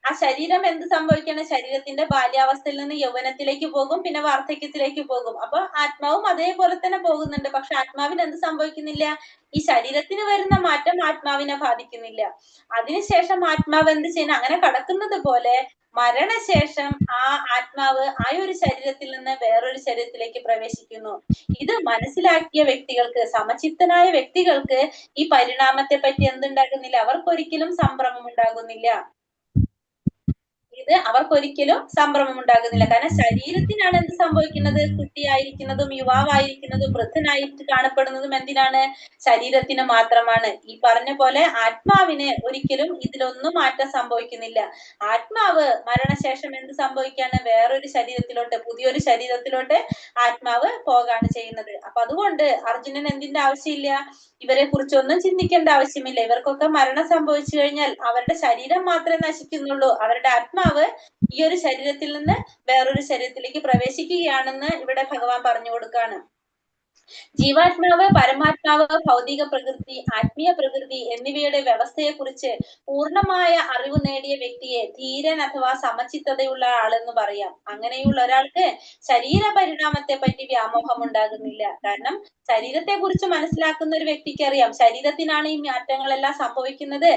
ആ ശരീരം എന്ത് സംഭവിക്കണം? ശരീരത്തിന്റെ ബാല്യാവസ്ഥയിൽ നിന്ന് യൗവനത്തിലേക്ക് പോകും, പിന്നെ വാർദ്ധക്യത്തിലേക്ക് പോകും. അപ്പൊ ആത്മാവും അതേപോലെ തന്നെ പോകുന്നുണ്ട്. പക്ഷെ ആത്മാവിന് എന്ത് സംഭവിക്കുന്നില്ല? ഈ ശരീരത്തിന് വരുന്ന മാറ്റം ആത്മാവിനെ ബാധിക്കുന്നില്ല. അതിനുശേഷം ആത്മാവ് എന്ത് ചെയ്യണം? അങ്ങനെ കടക്കുന്നത് പോലെ മരണശേഷം ആ ആത്മാവ് ആ ഒരു ശരീരത്തിൽ നിന്ന് വേറൊരു ശരീരത്തിലേക്ക് പ്രവേശിക്കുന്നു. ഇത് മനസ്സിലാക്കിയ വ്യക്തികൾക്ക്, സമചിത്തനായ വ്യക്തികൾക്ക് ഈ പരിണാമത്തെ പറ്റി എന്തുണ്ടാകുന്നില്ല? അവർക്കൊരിക്കലും സംഭ്രമം ഉണ്ടാകുന്നില്ല. അവർക്കൊരിക്കലും സംഭ്രമം ഉണ്ടാകുന്നില്ല. കാരണം ശരീരത്തിനാണ് എന്ത് സംഭവിക്കുന്നത്? കുട്ടിയായിരിക്കുന്നതും യുവാവായിരിക്കുന്നതും വൃദ്ധനായിട്ട് കാണപ്പെടുന്നതും എന്തിനാണ്? ശരീരത്തിന് മാത്രമാണ്. ഈ പറഞ്ഞ പോലെ ആത്മാവിന് ഒരിക്കലും ഇതിലൊന്നും മാറ്റം സംഭവിക്കുന്നില്ല. ആത്മാവ് മരണശേഷം എന്ത് സംഭവിക്കാണ്? വേറൊരു ശരീരത്തിലോട്ട്, പുതിയൊരു ശരീരത്തിലോട്ട് ആത്മാവ് പോകാണ് ചെയ്യുന്നത്. അപ്പൊ അതുകൊണ്ട് അർജുനൻ എന്തിന്റെ ആവശ്യമില്ല? ഇവരെ കുറിച്ചൊന്നും ചിന്തിക്കേണ്ട ആവശ്യമില്ല. ഇവർക്കൊക്കെ മരണം സംഭവിച്ചു കഴിഞ്ഞാൽ അവരുടെ ശരീരം മാത്രമേ നശിക്കുന്നുള്ളൂ. അവരുടെ ആത്മാവ് ഈ ഒരു ശരീരത്തിൽ നിന്ന് വേറൊരു ശരീരത്തിലേക്ക് പ്രവേശിക്കുകയാണെന്ന് ഇവിടെ ഭഗവാൻ പറഞ്ഞു കൊടുക്കാണ്. ജീവാത്മാവ്, പരമാത്മാവ്, ഭൗതിക പ്രകൃതി, ആത്മീയ പ്രകൃതി എന്നിവയുടെ വ്യവസ്ഥയെ കുറിച്ച് പൂർണ്ണമായ അറിവ് നേടിയ വ്യക്തിയെ ധീരൻ അഥവാ സമചിത്തതയുള്ള ആളെന്ന് പറയാം. അങ്ങനെയുള്ള ഒരാൾക്ക് ശരീര പരിണാമത്തെ പറ്റി വ്യാമോഹം ഉണ്ടാകുന്നില്ല. കാരണം ശരീരത്തെ കുറിച്ച് മനസ്സിലാക്കുന്ന ഒരു വ്യക്തിക്ക് അറിയാം, ശരീരത്തിനാണ് ഈ മാറ്റങ്ങളെല്ലാം സംഭവിക്കുന്നത്.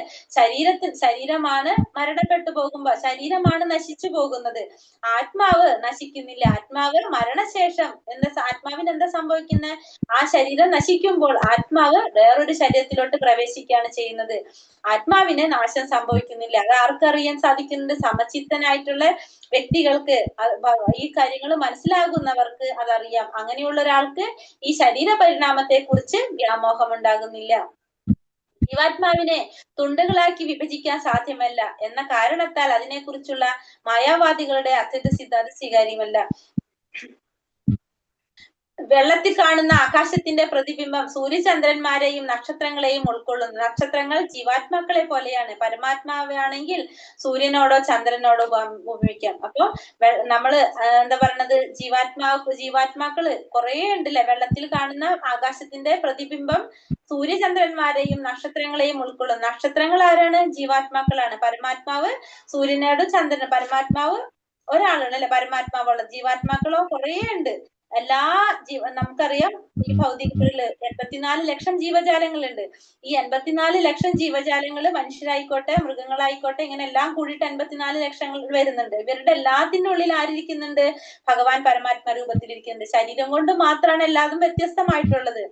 ശരീരമാണ് മരണപ്പെട്ടു പോകുമ്പോ ശരീരമാണ് നശിച്ചു പോകുന്നത്, ആത്മാവ് നശിക്കുന്നില്ല. ആത്മാവ് മരണശേഷം ആത്മാവിന് എന്താ സംഭവിക്കുന്നത്? ആ ശരീരം നശിക്കുമ്പോൾ ആത്മാവ് വേറൊരു ശരീരത്തിലോട്ട് പ്രവേശിക്കുകയാണ് ചെയ്യുന്നത്. ആത്മാവിന് നാശം സംഭവിക്കുന്നില്ല. അത് ആർക്കറിയാൻ സാധിക്കുന്നുണ്ട്? സമചിത്തനായിട്ടുള്ള വ്യക്തികൾക്ക്, ഈ കാര്യങ്ങൾ മനസ്സിലാകുന്നവർക്ക് അതറിയാം. അങ്ങനെയുള്ള ഒരാൾക്ക് ഈ ശരീര പരിണാമത്തെ കുറിച്ച് വ്യാമോഹം ഉണ്ടാകുന്നില്ല. ജീവാത്മാവിനെ തുണ്ടുകളാക്കി വിഭജിക്കാൻ സാധ്യമല്ല എന്ന കാരണത്താൽ അതിനെക്കുറിച്ചുള്ള മായാവാദികളുടെ അദ്വൈത സിദ്ധാന്തം സ്വീകാര്യമല്ല. വെള്ളത്തിൽ കാണുന്ന ആകാശത്തിന്റെ പ്രതിബിംബം സൂര്യചന്ദ്രന്മാരെയും നക്ഷത്രങ്ങളെയും ഉൾക്കൊള്ളുന്നു. നക്ഷത്രങ്ങൾ ജീവാത്മാക്കളെ പോലെയാണ്. പരമാത്മാവാണെങ്കിൽ സൂര്യനോടോ ചന്ദ്രനോടോ ഉപമിക്കാം. അപ്പൊ നമ്മള് എന്താ പറയണത്, ജീവാത്മാക്കള് കുറേ ഉണ്ടല്ലേ. വെള്ളത്തിൽ കാണുന്ന ആകാശത്തിന്റെ പ്രതിബിംബം സൂര്യചന്ദ്രന്മാരെയും നക്ഷത്രങ്ങളെയും ഉൾക്കൊള്ളുന്നു. നക്ഷത്രങ്ങൾ ആരാണ്? ജീവാത്മാക്കളാണ്. പരമാത്മാവ് സൂര്യനോട് ചന്ദ്രന്, പരമാത്മാവ് ഒരാളാണ് അല്ലെ പരമാത്മാവുള്ളത്. ജീവാത്മാക്കളോ കുറേ ഉണ്ട്. നമുക്കറിയാം ഈ ഭൗതികത്തില് 84 ലക്ഷം ജീവജാലങ്ങളുണ്ട്. ഈ 84 ലക്ഷം ജീവജാലങ്ങള് മനുഷ്യരായിക്കോട്ടെ മൃഗങ്ങളായിക്കോട്ടെ ഇങ്ങനെ എല്ലാം കൂടിയിട്ട് 84 ലക്ഷങ്ങൾ വരുന്നുണ്ട്. ഇവരുടെ എല്ലാത്തിന്റെ ഉള്ളിൽ ആരിയ്ക്കുന്നുണ്ട്? ഭഗവാൻ പരമാത്മ രൂപത്തിലിരിക്കുന്നുണ്ട്. ശരീരം കൊണ്ട് മാത്രമാണ് എല്ലാതും വ്യത്യസ്തമായിട്ടുള്ളത്.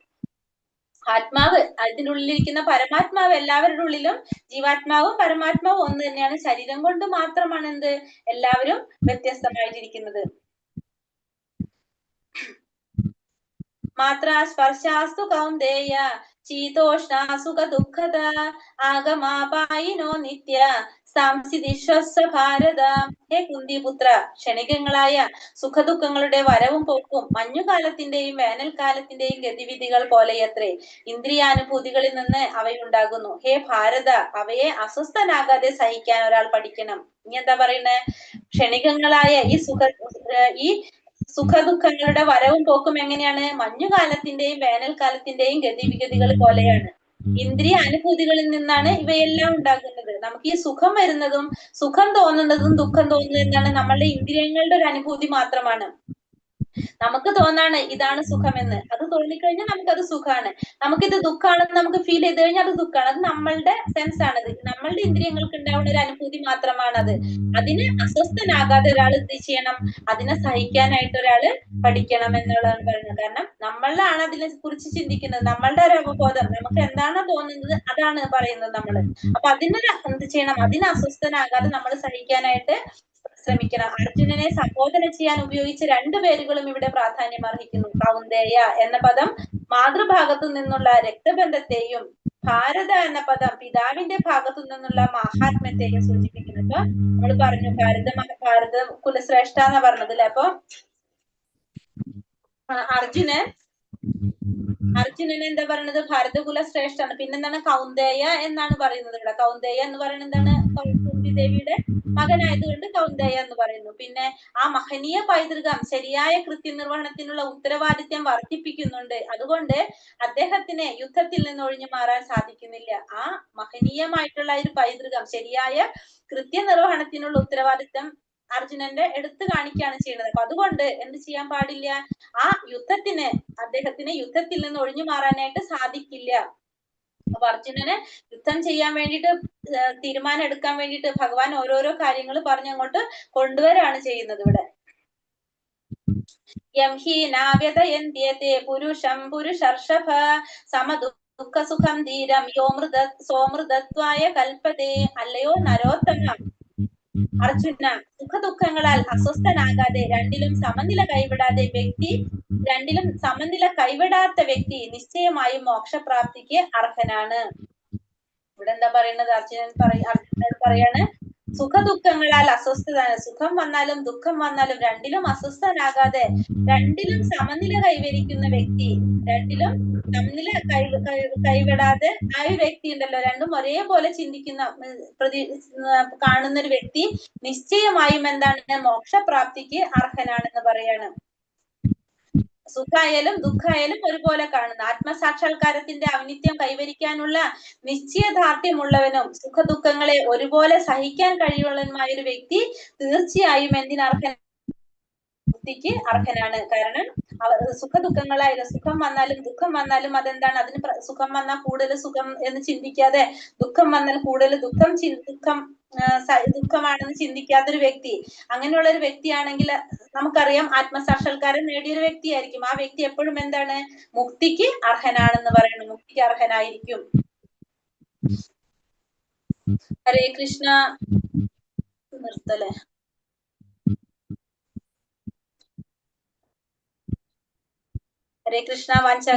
ആത്മാവ്, അതിൻ്റെ ഉള്ളിലിരിക്കുന്ന പരമാത്മാവ് എല്ലാവരുടെ ഉള്ളിലും, ജീവാത്മാവും പരമാത്മാവും ഒന്ന് തന്നെയാണ്. ശരീരം കൊണ്ട് മാത്രമാണ് എന്ത് എല്ലാവരും വ്യത്യസ്തമായിട്ടിരിക്കുന്നത്. മാത്ര സ്പർശാസ്തു കൗന്ദേയ ശീതോഷ്ണ സുഖ ദുഃഖദ ആഗമാപായിനോ നിത്യ സംസിദിശ്വസ്വ ഭാരത. ഹേ കുന്തിപുത്ര, ക്ഷണികങ്ങളായ സുഖദുഃഖങ്ങളുടെ വരവും പോക്കും മഞ്ഞുകാലത്തിന്റെയും വേനൽക്കാലത്തിന്റെയും ഗതിവിധികൾ പോലെയത്രേ. ഇന്ദ്രിയാനുഭൂതികളിൽ നിന്ന് അവയുണ്ടാകുന്നു. ഹേ ഭാരത, അവയെ അസ്വസ്ഥനാകാതെ സഹിക്കാൻ ഒരാൾ പഠിക്കണം. ഇനി എന്താ പറയുന്നത്? ക്ഷണികങ്ങളായ ഈ സുഖദുഃഖങ്ങളുടെ വരവും പോക്കും എങ്ങനെയാണ്? മഞ്ഞുകാലത്തിന്റെയും വേനൽക്കാലത്തിന്റെയും ഗതിവിഗതികൾ പോലെയാണ്. ഇന്ദ്രിയ അനുഭൂതികളിൽ നിന്നാണ് ഇവയെല്ലാം ഉണ്ടാകുന്നത്. നമുക്ക് ഈ സുഖം വരുന്നതും സുഖം തോന്നുന്നതും ദുഃഖം തോന്നുന്നതും എന്താണ്? നമ്മളുടെ ഇന്ദ്രിയങ്ങളുടെ ഒരു അനുഭൂതി മാത്രമാണ്. നമുക്ക് തോന്നാണ് ഇതാണ് സുഖമെന്ന്. അത് തോന്നിക്കഴിഞ്ഞാൽ നമുക്കത് സുഖമാണ്. നമുക്കിത് ദുഃഖമാണെന്ന് നമുക്ക് ഫീൽ ചെയ്ത് കഴിഞ്ഞാൽ അത് ദുഃഖമാണ്. അത് നമ്മളുടെ സെൻസ് ആണത്. നമ്മളുടെ ഇന്ദ്രിയങ്ങൾക്ക് ഉണ്ടാവുന്ന ഒരു അനുഭൂതി മാത്രമാണത്. അതിന് അസ്വസ്ഥനാകാതെ ഒരാൾ എന്ത് ചെയ്യണം? അതിനെ സഹിക്കാനായിട്ട് ഒരാള് പഠിക്കണം എന്നുള്ളതാണ് പറയുന്നത്. കാരണം നമ്മളാണ് അതിനെ കുറിച്ച് ചിന്തിക്കുന്നത്. നമ്മളുടെ ഒരു അവബോധം, നമുക്ക് എന്താണോ തോന്നുന്നത് അതാണ് പറയുന്നത് നമ്മള്. അപ്പൊ എന്ത് ചെയ്യണം? അതിന് അസ്വസ്ഥനാകാതെ നമ്മൾ സഹിക്കാനായിട്ട് ശ്രമിക്കണം. അർജുനനെ സംബോധന ചെയ്യാൻ ഉപയോഗിച്ച 2 പേരുകളും ഇവിടെ പ്രാധാന്യം അർഹിക്കുന്നു. കൗന്ദേയ എന്ന പദം മാതൃഭാഗത്തു നിന്നുള്ള രക്തബന്ധത്തെയും ഭാരത എന്ന പദം പിതാവിന്റെ ഭാഗത്തു നിന്നുള്ള മഹാത്മ്യത്തെയും സൂചിപ്പിക്കുന്നു. അപ്പൊ നമ്മൾ പറഞ്ഞു ഭാരത കുലശ്രേഷ്ഠ എന്നാ പറഞ്ഞത് അല്ലെ. അപ്പൊ അർജുനൻ എന്താ പറയുന്നത്? ഭാരതകുല ശ്രേഷ്ഠാണ്. പിന്നെന്താണ്? കൗന്ദേയ എന്നാണ് പറയുന്നത് ഇവിടെ. കൗന്ദേയ എന്ന് പറയുന്നത് എന്താണ്? കുന്തി ദേവിയുടെ മകനായതുകൊണ്ട് കൗന്ദേയ എന്ന് പറയുന്നു. പിന്നെ ആ മഹനീയ പൈതൃകം ശരിയായ കൃത്യനിർവഹണത്തിനുള്ള ഉത്തരവാദിത്യം വർദ്ധിപ്പിക്കുന്നുണ്ട്. അതുകൊണ്ട് അദ്ദേഹത്തിന് യുദ്ധത്തിൽ നിന്ന് ഒഴിഞ്ഞു മാറാൻ സാധിക്കുന്നില്ല. ആ മഹനീയമായിട്ടുള്ള ഒരു പൈതൃകം, ശരിയായ കൃത്യനിർവഹണത്തിനുള്ള ഉത്തരവാദിത്യം അർജുനന്റെ എടുത്തു കാണിക്കുകയാണ് ചെയ്യുന്നത്. അപ്പൊ അതുകൊണ്ട് എന്ത് ചെയ്യാൻ പാടില്ല? ആ അദ്ദേഹത്തിന് യുദ്ധത്തിൽ നിന്ന് ഒഴിഞ്ഞു മാറാനായിട്ട് സാധിക്കില്ല. അപ്പൊ അർജുനന് യുദ്ധം ചെയ്യാൻ വേണ്ടിയിട്ട് തീരുമാനം എടുക്കാൻ വേണ്ടിയിട്ട് ഭഗവാൻ ഓരോരോ കാര്യങ്ങൾ പറഞ്ഞങ്ങോട്ട് കൊണ്ടുവരാണ് ചെയ്യുന്നത് ഇവിടെ. യം ഹി നാവ്യതയന്ത്യത്തെ പുരുഷം പുരുഷർഷഭ സമദുഃഖ സുഖം ധീരം സോമൃതത്വായ കൽപ്പതേ. അല്ലയോ നരോത്തമ അർജുന, സുഖദുഃഖങ്ങളാൽ അസ്വസ്ഥനാകാതെ രണ്ടിലും സമനില കൈവിടാത്ത വ്യക്തി നിശ്ചയമായും മോക്ഷപ്രാപ്തിക്ക് അർഹനാണ്. ഇവിടെ എന്താ പറയുന്നത്? അർജുനനോട് പറയാണ്, സുഖദുഃഖങ്ങളാൽ സുഖം വന്നാലും ദുഃഖം വന്നാലും രണ്ടിലും അസ്വസ്ഥനാകാതെ രണ്ടിലും സമനില കൈവരിക്കുന്ന വ്യക്തി, രണ്ടിലും സമനില കൈവിടാതെ ആ ഒരു വ്യക്തി ഉണ്ടല്ലോ, രണ്ടും ഒരേപോലെ ചിന്തിക്കുന്ന കാണുന്ന ഒരു വ്യക്തി നിശ്ചയമായും എന്താണ്? മോക്ഷപ്രാപ്തിക്ക് അർഹനാണെന്ന് പറയാണ്. സുഖായാലും ദുഃഖായാലും ഒരുപോലെ കാണുന്ന, ആത്മസാക്ഷാത്കാരത്തിന്റെ ഔന്നിത്യം കൈവരിക്കാനുള്ള നിശ്ചയദാർഢ്യമുള്ളവനും സുഖദുഃഖങ്ങളെ ഒരുപോലെ സഹിക്കാൻ കഴിവുള്ളതുമായ ഒരു വ്യക്തി തീർച്ചയായും മുക്തിക്ക് അർഹനാണ്. കാരണം സുഖദുഃഖങ്ങളായാലും സുഖം വന്നാലും ദുഃഖം വന്നാലും അതെന്താണ്? അതിന് സുഖം വന്നാൽ കൂടുതൽ സുഖം എന്ന് ചിന്തിക്കാതെ ദുഃഖം വന്നാൽ കൂടുതൽ ദുഃഖമാണെന്ന് ചിന്തിക്കാത്തൊരു വ്യക്തി, അങ്ങനെയുള്ള ഒരു വ്യക്തിയാണെങ്കിൽ നമുക്കറിയാം ആത്മസാക്ഷാത്കാരം നേടിയൊരു വ്യക്തിയായിരിക്കും. ആ വ്യക്തി എപ്പോഴും എന്താണ്? മുക്തിക്ക് അർഹനാണെന്ന് പറയുന്നു. മുക്തിക്ക് അർഹനായിരിക്കും. ഹരേ കൃഷ്ണ. നിർത്തല്ലേ? ഹരേ കൃഷ്ണ. വാഞ്ചാ